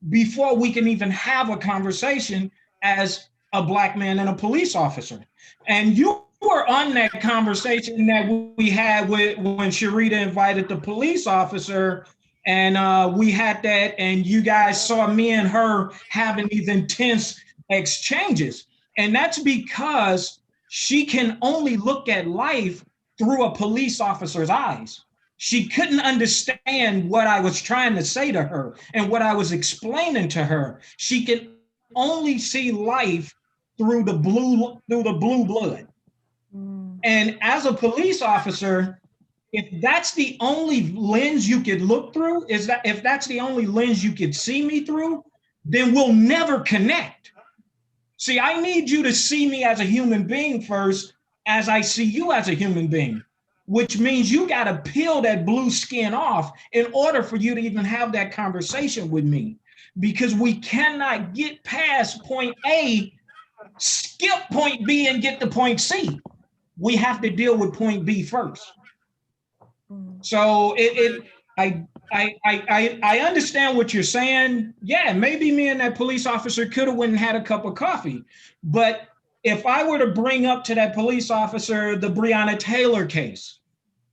before we can even have a conversation as a Black man and a police officer. And you were on that conversation that we had when Sherita invited the police officer, and we had that, and you guys saw me and her having these intense exchanges. And that's because she can only look at life through a police officer's eyes. She couldn't understand what I was trying to say to her and what I was explaining to her. She can only see life through the blue blood. And as a police officer, if that's the only lens you could look through, if that's the only lens you could see me through, then we'll never connect. See, I need you to see me as a human being first, as I see you as a human being, which means you got to peel that blue skin off in order for you to even have that conversation with me, because we cannot get past point A, skip point B, and get to point C. We have to deal with point B first. So I understand what you're saying. Yeah, maybe me and that police officer could have went and had a cup of coffee. But if I were to bring up to that police officer the Breonna Taylor case,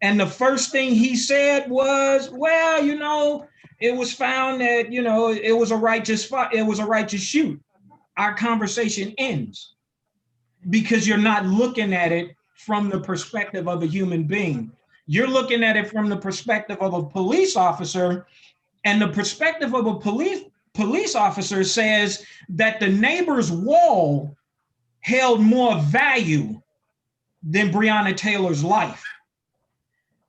and the first thing he said was, well, you know, it was found that, you know, it was a righteous shoot, our conversation ends, because you're not looking at it from the perspective of a human being. You're looking at it from the perspective of a police officer, and the perspective of a police officer says that the neighbor's wall held more value than Breonna Taylor's life.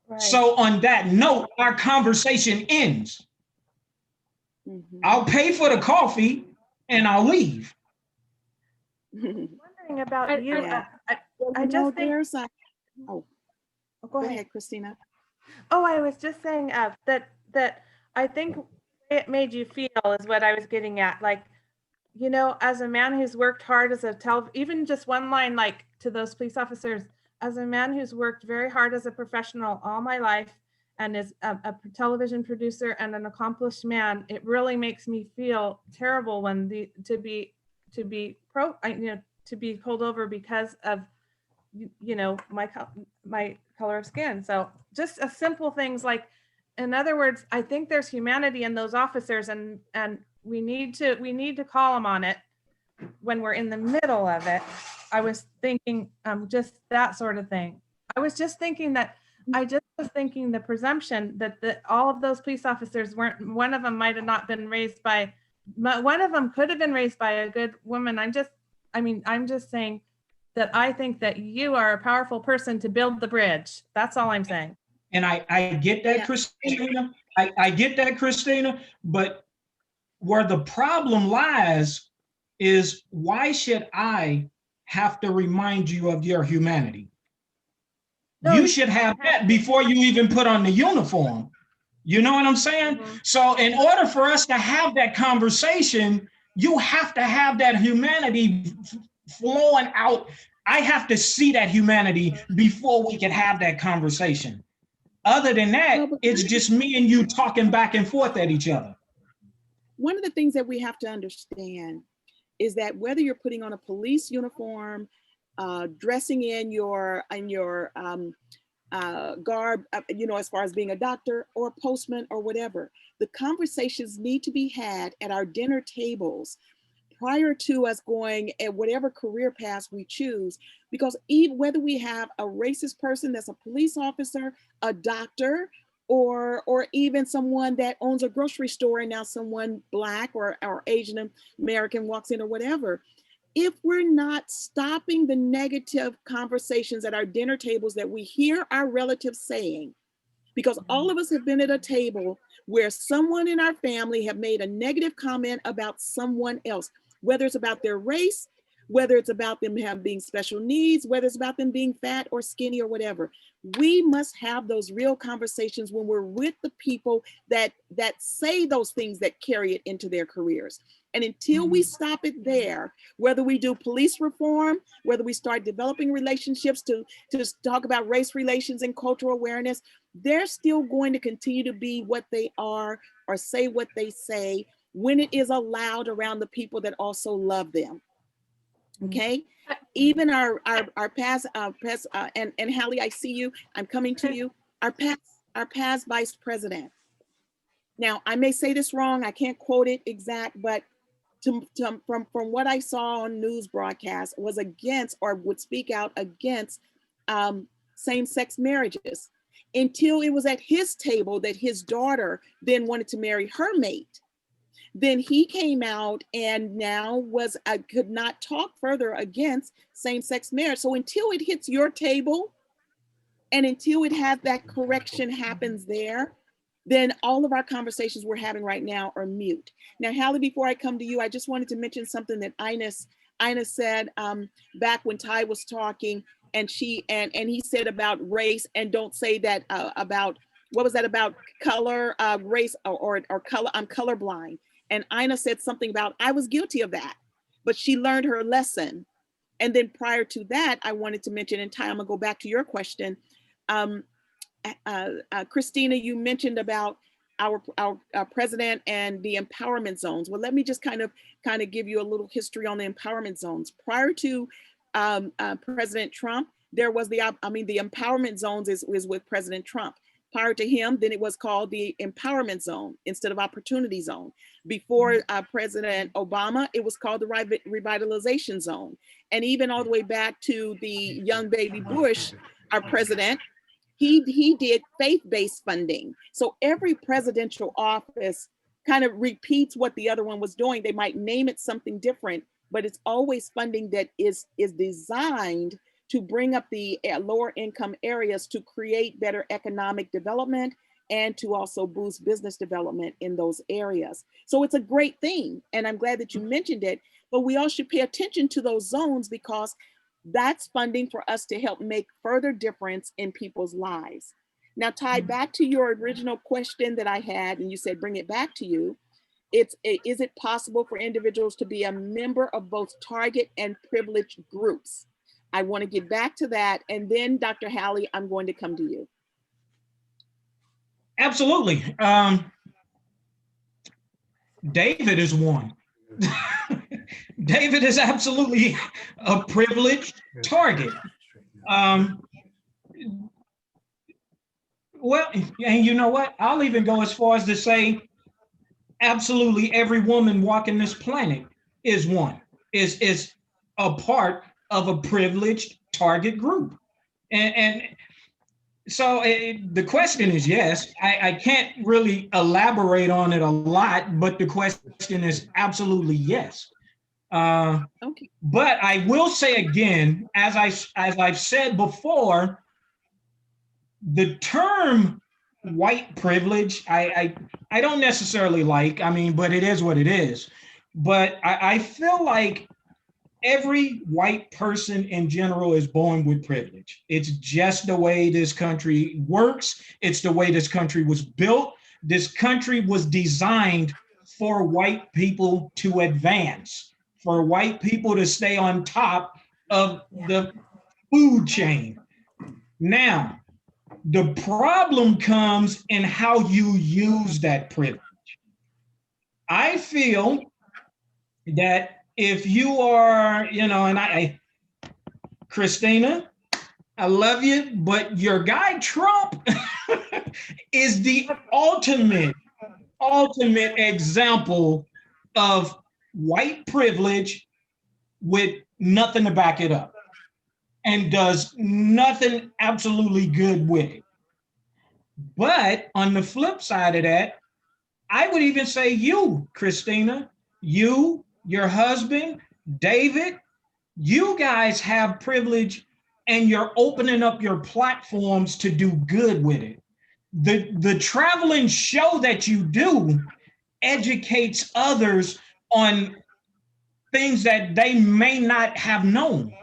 Right. So on that note, our conversation ends. Mm-hmm. I'll pay for the coffee and I'll leave. Wondering about you. I just think. Go ahead, Christina. Oh, I was just saying that I think it made you feel is what I was getting at. Like, you know, as a man who's worked hard as even just one line, like to those police officers, as a man who's worked very hard as a professional all my life and is a television producer and an accomplished man, it really makes me feel terrible when to be pulled over because of, you know, my color of skin. So just a simple things like, in other words, I think there's humanity in those officers, and we need to call them on it when we're in the middle of it. I was thinking just that sort of thing. I was just thinking the presumption that all of those police officers weren't, one of them might have not been raised by, one of them could have been raised by a good woman. I'm just saying that I think that you are a powerful person to build the bridge. That's all I'm saying. And I get that, Christina. I get that, Christina. But where the problem lies is, why should I have to remind you of your humanity? No, you should have that before you even put on the uniform. You know what I'm saying? Mm-hmm. So in order for us to have that conversation, you have to have that humanity flowing out. I have to see that humanity before we can have that conversation. Other than that, it's just me and you talking back and forth at each other. one of the things that we have to understand is that whether you're putting on a police uniform, dressing in your garb, as far as being a doctor or a postman or whatever, the conversations need to be had at our dinner tables prior to us going at whatever career path we choose, because even whether we have a racist person that's a police officer, a doctor, or even someone that owns a grocery store and now someone Black or Asian American walks in or whatever, if we're not stopping the negative conversations at our dinner tables that we hear our relatives saying, because all of us have been at a table where someone in our family have made a negative comment about someone else, whether it's about their race, whether it's about them being special needs, whether it's about them being fat or skinny or whatever. We must have those real conversations when we're with the people that say those things that carry it into their careers. And until we stop it there, whether we do police reform, whether we start developing relationships to talk about race relations and cultural awareness, they're still going to continue to be what they are or say what they say when it is allowed around the people that also love them. Okay, even our past and Hallie, I see you. I'm coming to you. Our past vice president. Now, I may say this wrong. I can't quote it exact, but from what I saw on news broadcasts, was against or would speak out against same-sex marriages until it was at his table that his daughter then wanted to marry her mate. Then he came out and now could not talk further against same-sex marriage. So until it hits your table and until it has that correction happens there, then all of our conversations we're having right now are mute. Now, Hallie, before I come to you, I just wanted to mention something that Ina said back when Ty was talking, and he said about race, and don't say that about, what was that about color, race or color, I'm colorblind. And Ina said something about, I was guilty of that, but she learned her lesson. And then prior to that, I wanted to mention, and Ty, I'm gonna go back to your question. Christina, you mentioned about our president and the empowerment zones. Well, let me just kind of give you a little history on the empowerment zones. Prior to President Trump, there was the empowerment zones is with President Trump. Prior to him, then it was called the empowerment zone instead of opportunity zone. Before President Obama, it was called the revitalization zone. And even all the way back to the young baby Bush, our president, he did faith-based funding. So every presidential office kind of repeats what the other one was doing. They might name it something different, but it's always funding that is designed to bring up the lower income areas to create better economic development and to also boost business development in those areas. So it's a great thing. And I'm glad that you mentioned it, but we all should pay attention to those zones because that's funding for us to help make further difference in people's lives. Now, Ty, back to your original question that I had, and you said, bring it back to you. Is it possible for individuals to be a member of both target and privileged groups? I want to get back to that. And then Dr. Hallie, I'm going to come to you. Absolutely. David is one. David is absolutely a privileged target. Well, and you know what? I'll even go as far as to say absolutely every woman walking this planet is a part of a privileged target group. And so the question is yes. I can't really elaborate on it a lot, but the question is absolutely yes. Okay. But I will say again, as I've said before, the term white privilege, I don't necessarily like, but it is what it is. But I feel like every white person in general is born with privilege. It's just the way this country works. It's the way this country was built. This country was designed for white people to advance, for white people to stay on top of the food chain. Now, the problem comes in how you use that privilege. I feel that if you are, and Christina, I love you, but your guy Trump is the ultimate example of white privilege with nothing to back it up, and does nothing absolutely good with it. But on the flip side of that, I would even say you, Christina, you, your husband, David, you guys have privilege, and you're opening up your platforms to do good with it. The traveling show that you do educates others on things that they may not have known.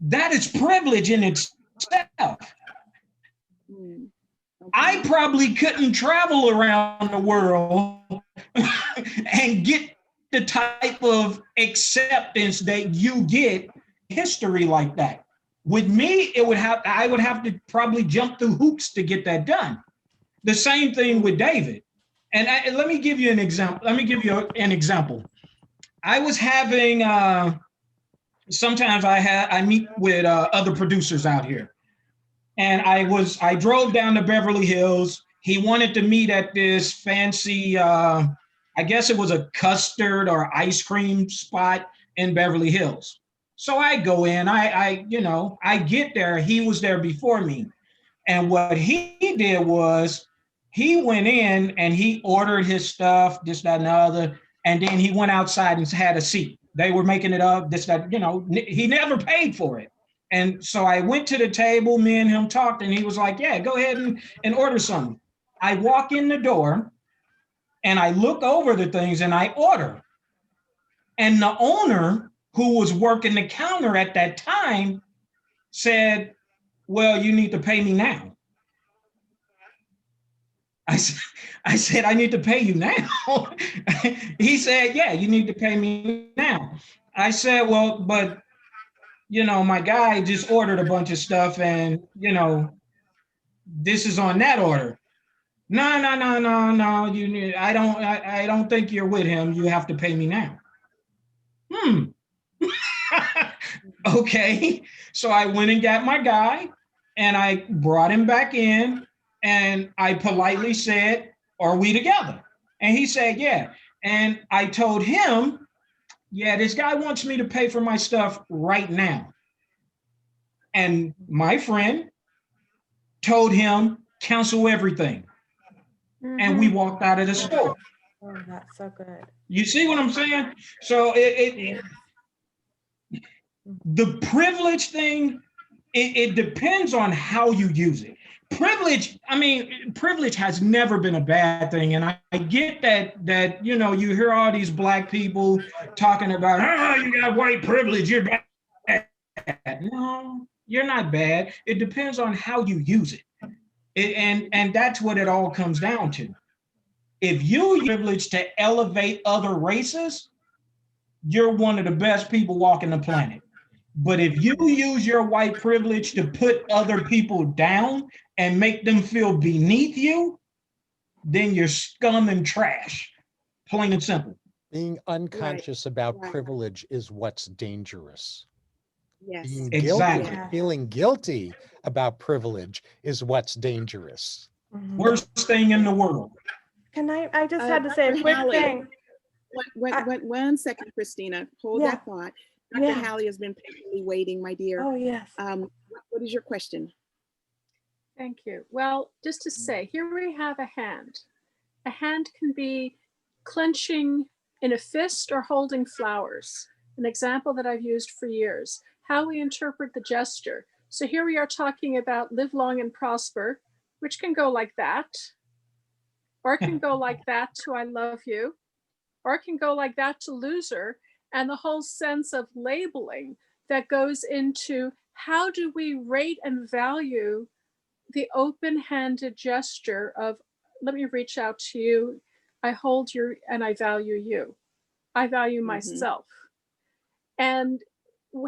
That is privilege in itself. Okay. I probably couldn't travel around the world and get the type of acceptance that you get history like that. With me, I would have to probably jump through hoops to get that done. The same thing with David. And let me give you an example. I was having, sometimes I meet with other producers out here. And I drove down to Beverly Hills. He wanted to meet at this fancy, I guess it was a custard or ice cream spot in Beverly Hills. So I go in, I get there. He was there before me. And what he did was he went in and he ordered his stuff, this, that, and the other. And then he went outside and had a seat. They were making it up, this, that, he never paid for it. And so I went to the table, me and him talked, and he was like, yeah, go ahead and order something. I walk in the door and I look over the things and I order. And the owner, who was working the counter at that time, said, well, you need to pay me now. I said, I need to pay you now. He said, yeah, you need to pay me now. I said, well, but my guy just ordered a bunch of stuff and, this is on that order. No. I don't think you're with him. You have to pay me now. Okay. So I went and got my guy and I brought him back in and I politely said, are we together? And he said, yeah. And I told him, yeah, this guy wants me to pay for my stuff right now. And my friend told him, cancel everything. Mm-hmm. And we walked out of the store. Oh, that's so good. You see what I'm saying? So the privilege thing, it depends on how you use it. Privilege has never been a bad thing. And I get that, you hear all these Black people talking about, you got white privilege, you're bad. No, you're not bad. It depends on how you use it. And that's what it all comes down to. If you use privilege to elevate other races, you're one of the best people walking the planet. But if you use your white privilege to put other people down and make them feel beneath you, then you're scum and trash, plain and simple. Being unconscious about privilege is what's dangerous. Yes, Being exactly. guilty, feeling guilty about privilege is what's dangerous. Mm-hmm. Worst thing in the world. Can I just had to say a quick thing. One second, Christina. Hold that thought. Dr. Hallie has been patiently waiting, my dear. Oh, yes. What is your question? Thank you. Well, just to say, here we have a hand. A hand can be clenching in a fist or holding flowers, an example that I've used for years. How we interpret the gesture. So here we are talking about live long and prosper, which can go like that, or it can go like that to I love you, or it can go like that to loser, and the whole sense of labeling that goes into how do we rate and value the open-handed gesture of, let me reach out to you, I hold you and I value you. I value myself. And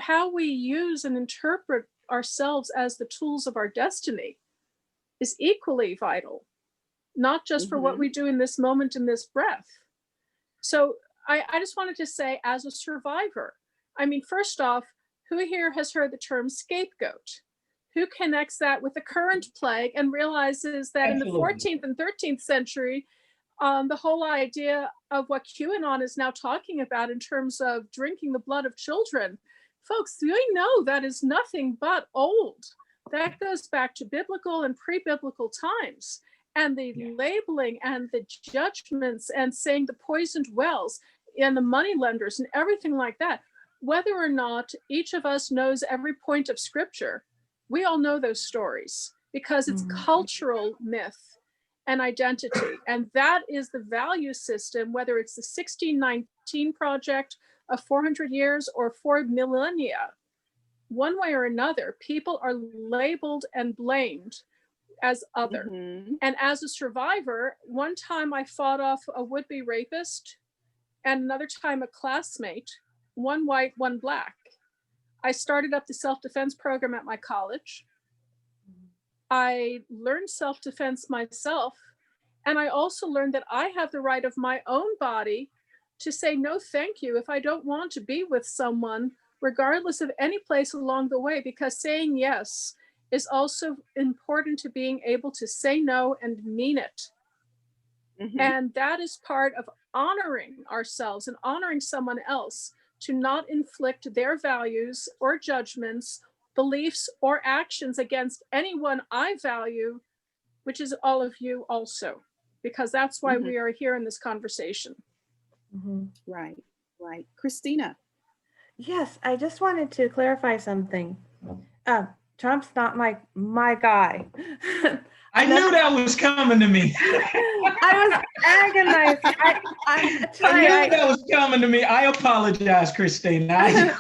how we use and interpret ourselves as the tools of our destiny is equally vital, not just for what we do in this moment, in this breath, So I just wanted to say, as a survivor, I mean, first off, who here has heard the term scapegoat? Who connects that with the current plague and realizes that in the 14th and 13th century, the whole idea of what QAnon is now talking about in terms of drinking the blood of children, folks, we know that is nothing but old. That goes back to biblical and pre-biblical times. And the labeling and the judgments and saying the poisoned wells and the money lenders and everything like that, whether or not each of us knows every point of scripture, we all know those stories because it's cultural myth and identity. And that is the value system, whether it's the 1619 project of 400 years or 4 millennia. One way or another, people are labeled and blamed as other. And as a survivor, one time I fought off a would-be rapist, and another time a classmate, one white, one black. I started up the self-defense program at my college. I learned self-defense myself, and I also learned that I have the right of my own body to say no thank you if I don't want to be with someone, regardless of any place along the way, because saying yes is also important to being able to say no and mean it. And that is part of honoring ourselves and honoring someone else, to not inflict their values or judgments, beliefs, or actions against anyone I value, which is all of you also, because that's why we are here in this conversation. Right, right. Christina. Yes, I just wanted to clarify something. Trump's not my guy. I knew that was coming to me. I was agonized. I knew that was coming to me. I apologize, Christina.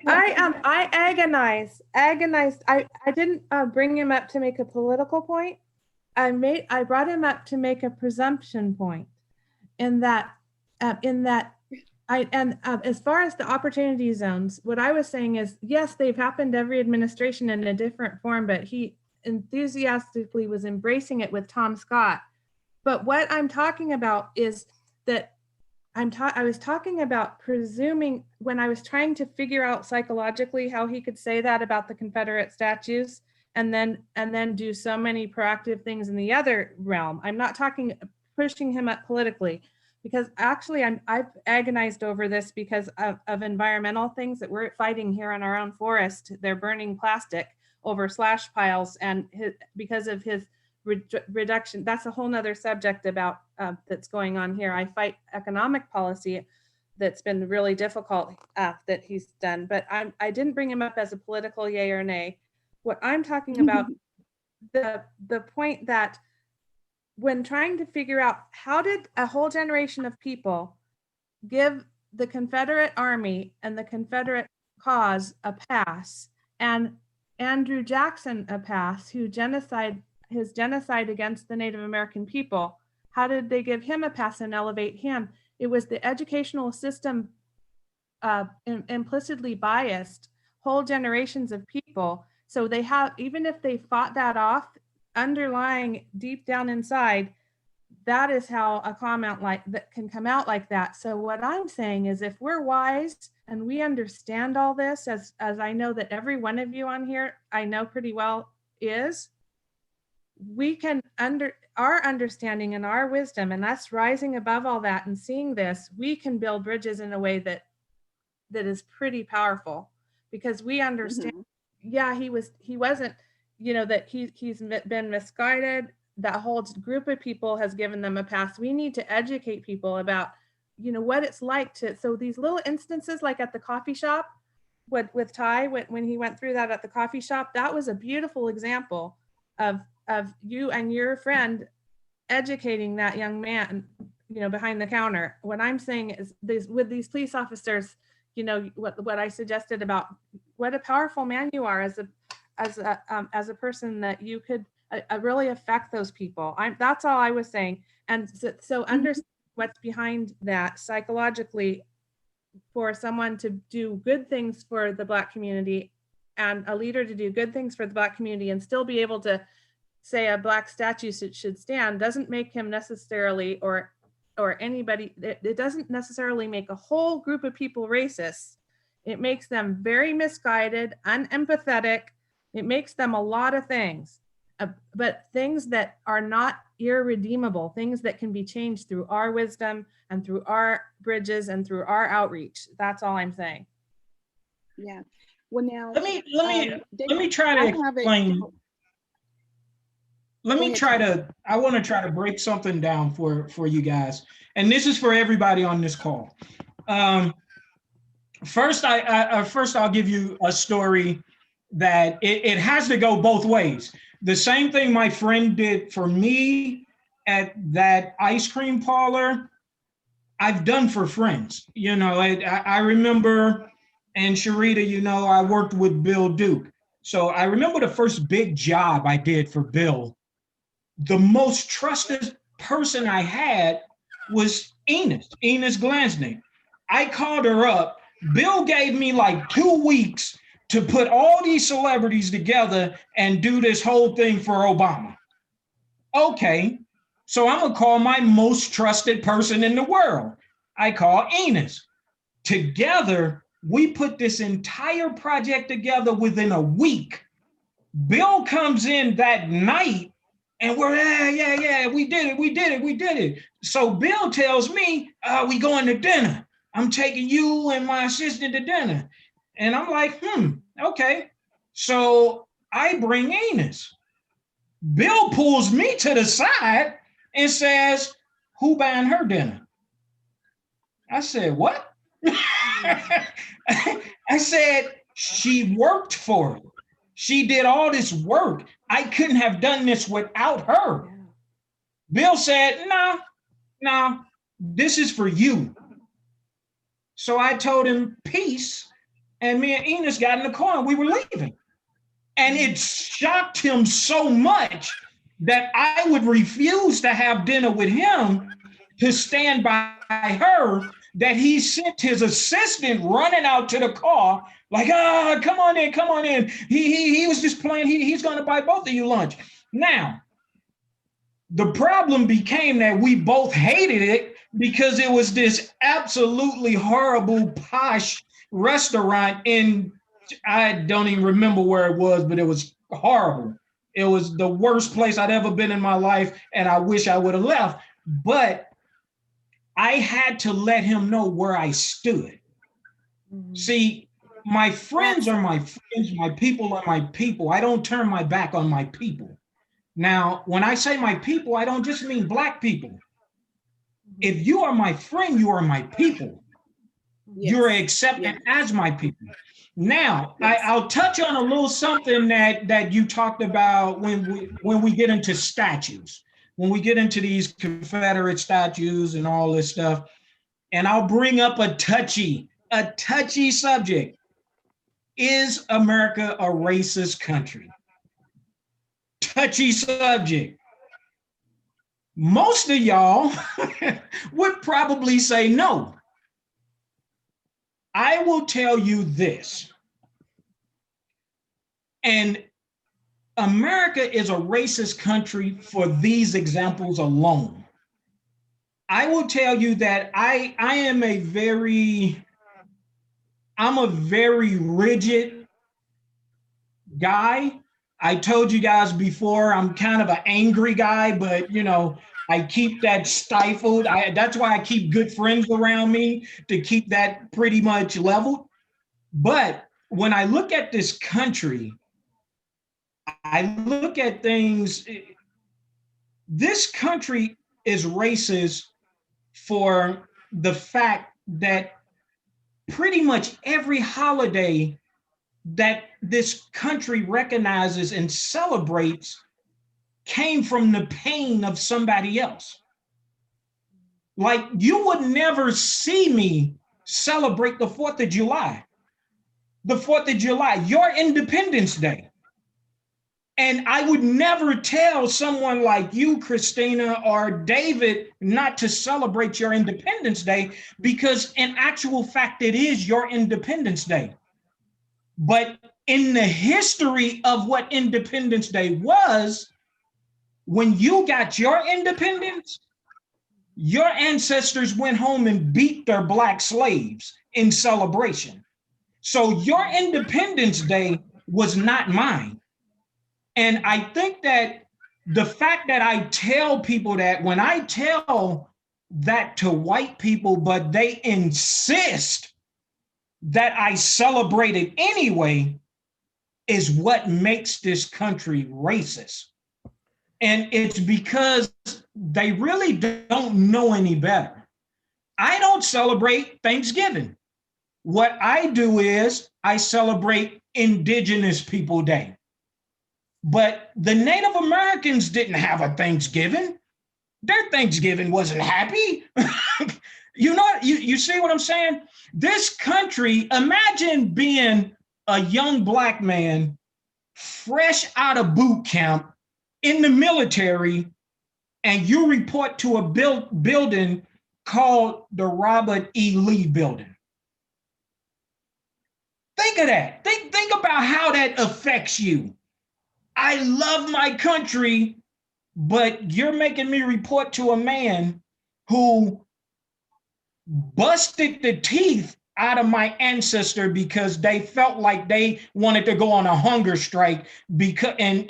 I agonized. I didn't bring him up to make a political point. I brought him up to make a presumption point, in that as far as the opportunity zones, what I was saying is, yes, they've happened every administration in a different form, but he enthusiastically was embracing it with Tom Scott. But what I'm talking about is that I was talking about presuming, when I was trying to figure out psychologically how he could say that about the Confederate statues and then do so many proactive things in the other realm. I'm not pushing him up politically, because actually I've agonized over this because of environmental things that we're fighting here in our own forest. They're burning plastic over slash piles, and because of his reduction. That's a whole nother subject about that's going on here. I fight economic policy that's been really difficult that he's done, but I didn't bring him up as a political yay or nay. What I'm talking about, the point that when trying to figure out how did a whole generation of people give the Confederate Army and the Confederate cause a pass, and Andrew Jackson a pass, his genocide against the Native American people, how did they give him a pass and elevate him? It was the educational system implicitly biased whole generations of people. So they have, even if they fought that off, underlying deep down inside, that is how a comment like that can come out like that. So what I'm saying is, if we're wise and we understand all this, as I know that every one of you on here, I know pretty well is, we can our understanding and our wisdom, and us rising above all that and seeing this, we can build bridges in a way that is pretty powerful, because we understand, yeah, he wasn't, that he's been misguided. That whole group of people has given them a pass. We need to educate people about, what it's like to, so these little instances, like at the coffee shop with Ty, when he went through that at the coffee shop, that was a beautiful example of you and your friend educating that young man, behind the counter. What I'm saying is, with these police officers, what I suggested about what a powerful man you are as a person, that you could really affect those people. That's all I was saying. And so understand what's behind that psychologically, for someone to do good things for the Black community, and a leader to do good things for the Black community and still be able to say a Black statue should stand, doesn't make him necessarily, or or anybody, it doesn't necessarily make a whole group of people racist. It makes them very misguided, unempathetic. It makes them a lot of things, but things that are not irredeemable, things that can be changed through our wisdom and through our bridges and through our outreach. That's all I'm saying. Yeah. Well, now Let me try I to have explain. Go ahead, I want to try to break something down for you guys. And this is for everybody on this call. First, I'll give you a story that it has to go both ways. The same thing my friend did for me at that ice cream parlor, I've done for friends. You know, I remember, and Sherita, you know, I worked with Bill Duke. So I remember the first big job I did for Bill. The most trusted person I had was Enos Glansney. I called her up. Bill gave me like 2 weeks to put all these celebrities together and do this whole thing for Obama. Okay, so I'm gonna call my most trusted person in the world. I call Enos. Together, we put this entire project together within a week. Bill comes in that night and we're, yeah, we did it. So Bill tells me, we going to dinner. I'm taking you and my assistant to dinner. And I'm like, okay. So I bring Enos. Bill pulls me to the side and says, who buying her dinner? I said, what? I said, she worked for it. She did all this work. I couldn't have done this without her. Bill said, no, this is for you. So I told him, peace. And me and Enos got in the car and we were leaving. And it shocked him so much that I would refuse to have dinner with him to stand by her, that he sent his assistant running out to the car like, come on in. He was just playing, he's gonna buy both of you lunch. Now, the problem became that we both hated it because it was this absolutely horrible posh restaurant in, I don't even remember where it was, but it was horrible. It was the worst place I'd ever been in my life, and I wish I would have left. But I had to let him know where I stood. Mm-hmm. See, my friends are my friends, my people are my people. I don't turn my back on my people. Now, when I say my people, I don't just mean Black people. If you are my friend, you are my people. Yes. You're accepted as my people. Now, I'll touch on a little something that you talked about when we get into statues, when we get into these Confederate statues and all this stuff, and I'll bring up a touchy subject. Is America a racist country? Touchy subject. Most of y'all would probably say no. I will tell you this, and America is a racist country for these examples alone. I will tell you that I'm a very rigid guy. I told you guys before, I'm kind of an angry guy, but you know, I keep that stifled. That's why I keep good friends around me, to keep that pretty much leveled. But when I look at this country, I look at things, this country is racist for the fact that pretty much every holiday that this country recognizes and celebrates came from the pain of somebody else. Like, you would never see me celebrate the 4th of July. The 4th of July, your Independence Day. And I would never tell someone like you, Christina, or David, not to celebrate your Independence Day, because in actual fact, it is your Independence Day. But in the history of what Independence Day was, when you got your independence, Your ancestors went home and beat their black slaves in celebration. So your Independence Day was not mine. And I think that the fact that I tell people that, when I tell that to white people, but they insist that I celebrate it anyway, is what makes this country racist. And it's because they really don't know any better. I don't celebrate Thanksgiving. What I do is I celebrate Indigenous People Day. But the Native Americans didn't have a Thanksgiving. Their Thanksgiving wasn't happy. You see what I'm saying? This country, imagine being a young black man fresh out of boot camp in the military, and you report to a building called the Robert E. Lee Building. Think of that. Think about how that affects you. I love my country, but you're making me report to a man who busted the teeth out of my ancestor because they felt like they wanted to go on a hunger strike because and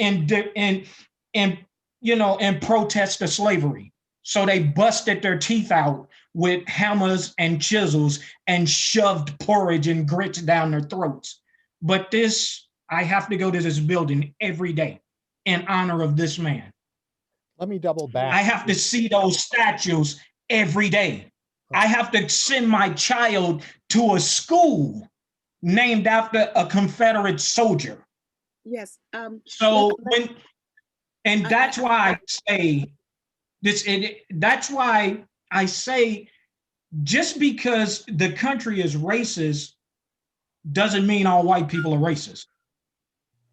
protest the slavery. So they busted their teeth out with hammers and chisels and shoved porridge and grits down their throats. But this, I have to go to this building every day in honor of this man. Let me double back. I have to see those statues every day. I have to send my child to a school named after a Confederate soldier. Yes. That's why I say this. That's why I say, just because the country is racist doesn't mean all white people are racist.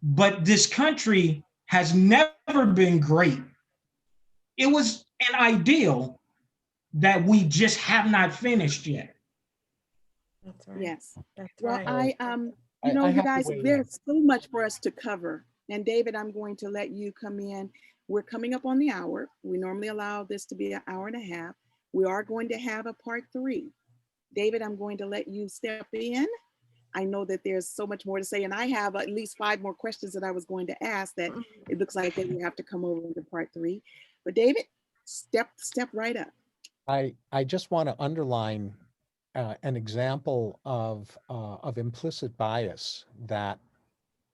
But this country has never been great. It was an ideal that we just have not finished yet. That's right. Yes. That's Well, right. you guys, there's so much for us to cover. And David, I'm going to let you come in. We're coming up on the hour. We normally allow this to be an hour and a half. We are going to have a part 3. David, I'm going to let you step in. I know that there's so much more to say, and I have at least 5 more questions that I was going to ask that it looks like they will have to come over into part 3. But David, step right up. I just want to underline an example of implicit bias that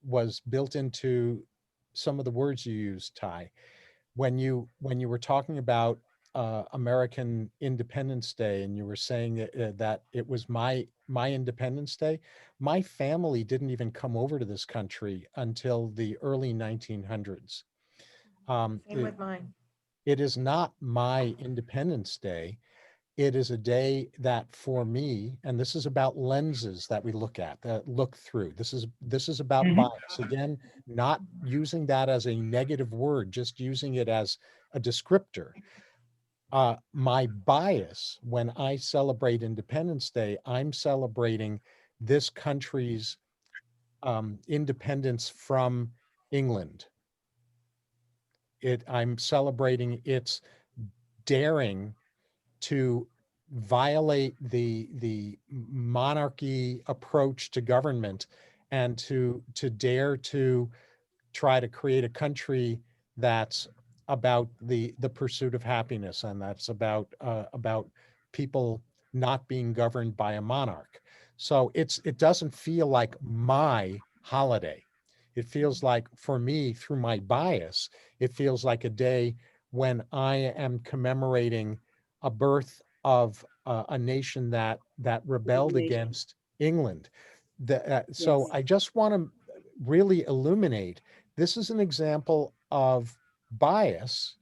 was built into some of the words you used, Ty. When you were talking about American Independence Day, and you were saying that it was my Independence Day, my family didn't even come over to this country until the early 1900s. Same with mine. It is not my Independence Day. It is a day that, for me, and this is about lenses that we look at, that look through. This is about bias. Again, not using that as a negative word, just using it as a descriptor. My bias, when I celebrate Independence Day, I'm celebrating this country's independence from England. I'm celebrating its daring to violate the monarchy approach to government, and to dare to try to create a country that's about the pursuit of happiness, and that's about people not being governed by a monarch. So it doesn't feel like my holiday. It feels like, for me, through my bias, it feels like a day when I am commemorating a birth of a nation that rebelled against England. So I just want to really illuminate, this is an example of bias,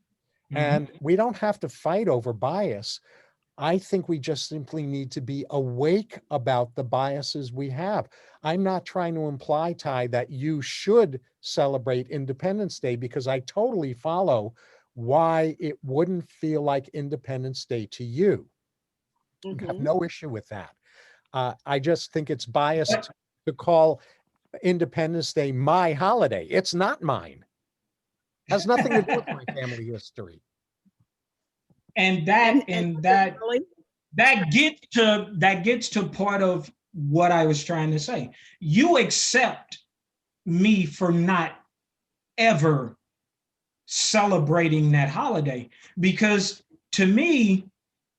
and we don't have to fight over bias. I think we just simply need to be awake about the biases we have. I'm not trying to imply, Ty, that you should celebrate Independence Day, because I totally follow why it wouldn't feel like Independence Day to you. I have no issue with that. I just think it's biased to call Independence Day my holiday. It's not mine. It has nothing to do with my family history. And that gets to part of what I was trying to say. You accept me for not ever celebrating that holiday, because to me,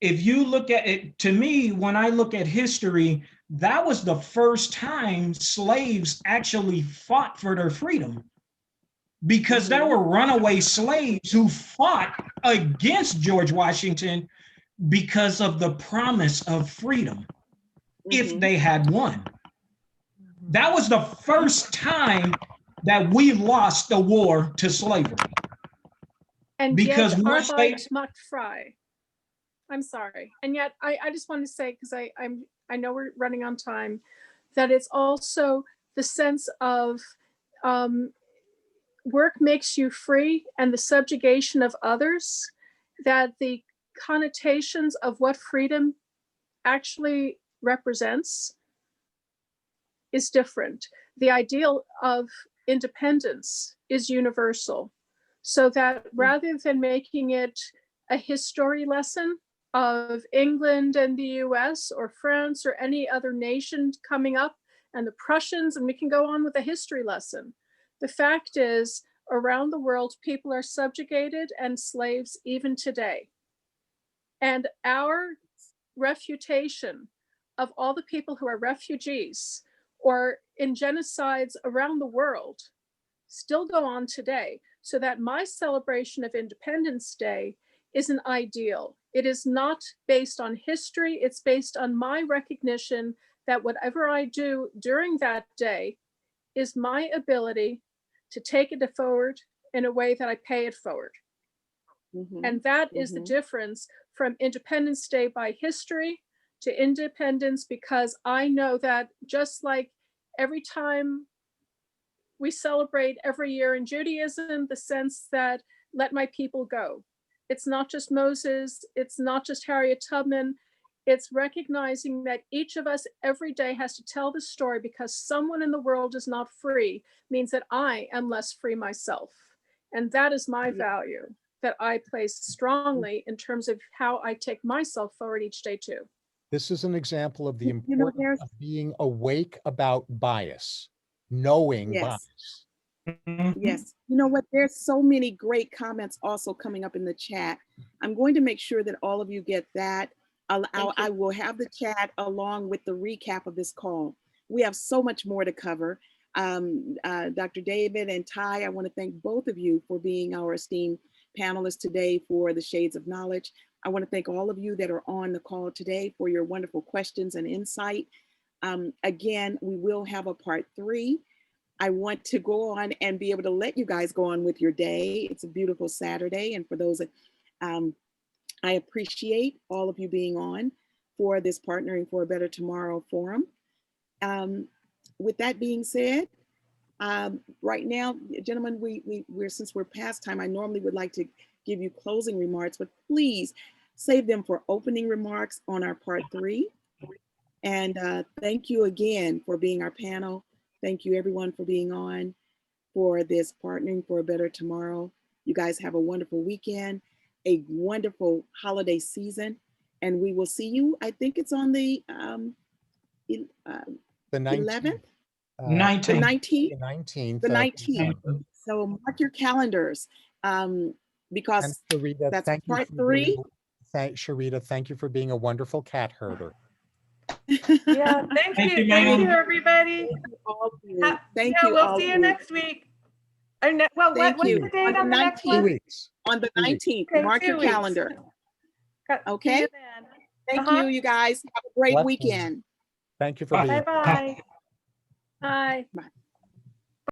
if you look at it, to me, when I look at history, that was the first time slaves actually fought for their freedom, because there were runaway slaves who fought against George Washington because of the promise of freedom if they had won. That was the first time that we lost the war to slavery. And because yet once Arbeit macht frei. I'm sorry. And yet I just want to say, because I know we're running on time, that it's also the sense of work makes you free, and the subjugation of others, that the connotations of what freedom actually represents is different. The ideal of independence is universal, so that rather than making it a history lesson of England and the US or France or any other nation coming up, and the Prussians, and we can go on with a history lesson. The fact is, around the world, people are subjugated and slaves even today. And our refutation of all the people who are refugees or in genocides around the world still go on today. So that my celebration of Independence Day is an ideal. It is not based on history. It's based on my recognition that whatever I do during that day is my ability to take it forward in a way that I pay it forward. And that is the difference from Independence Day by history to independence, because I know that just like every time we celebrate every year in Judaism, the sense that let my people go. It's not just Moses, it's not just Harriet Tubman, it's recognizing that each of us every day has to tell the story, because someone in the world is not free means that I am less free myself. And that is my value that I place strongly in terms of how I take myself forward each day too. This is an example of the importance of being awake about bias, knowing bias. Yes. You know what? There's so many great comments also coming up in the chat. I'm going to make sure that all of you get that. I will have the chat along with the recap of this call. We have so much more to cover. Dr. David and Ty, I want to thank both of you for being our esteemed panelists today for the Shades of Knowledge. I want to thank all of you that are on the call today for your wonderful questions and insight. Again, we will have a part 3. I want to go on and be able to let you guys go on with your day. It's a beautiful Saturday. And for those that I appreciate all of you being on for this Partnering for a Better Tomorrow forum. With that being said, right now, gentlemen, we're since we're past time, I normally would like to give you closing remarks, but please save them for opening remarks on our part 3. And thank you again for being our panel. Thank you everyone for being on for this Partnering for a Better Tomorrow. You guys have a wonderful weekend, a wonderful holiday season, and we will see you, I think it's on the 11th? 19th. The 19th. So mark your calendars because Sherita, that's part 3. Sherita, thank you for being a wonderful cat herder. Yeah, thank you. Thank you, everybody. Thank you. We'll see you next week. Well, what's the date on the next one? 2 weeks. On the 19th. Okay, Mark your 2 weeks. calendar. Okay. Okay. Thank you, you guys. Have a great weekend. Thank you for being. Bye-bye. Bye. Bye.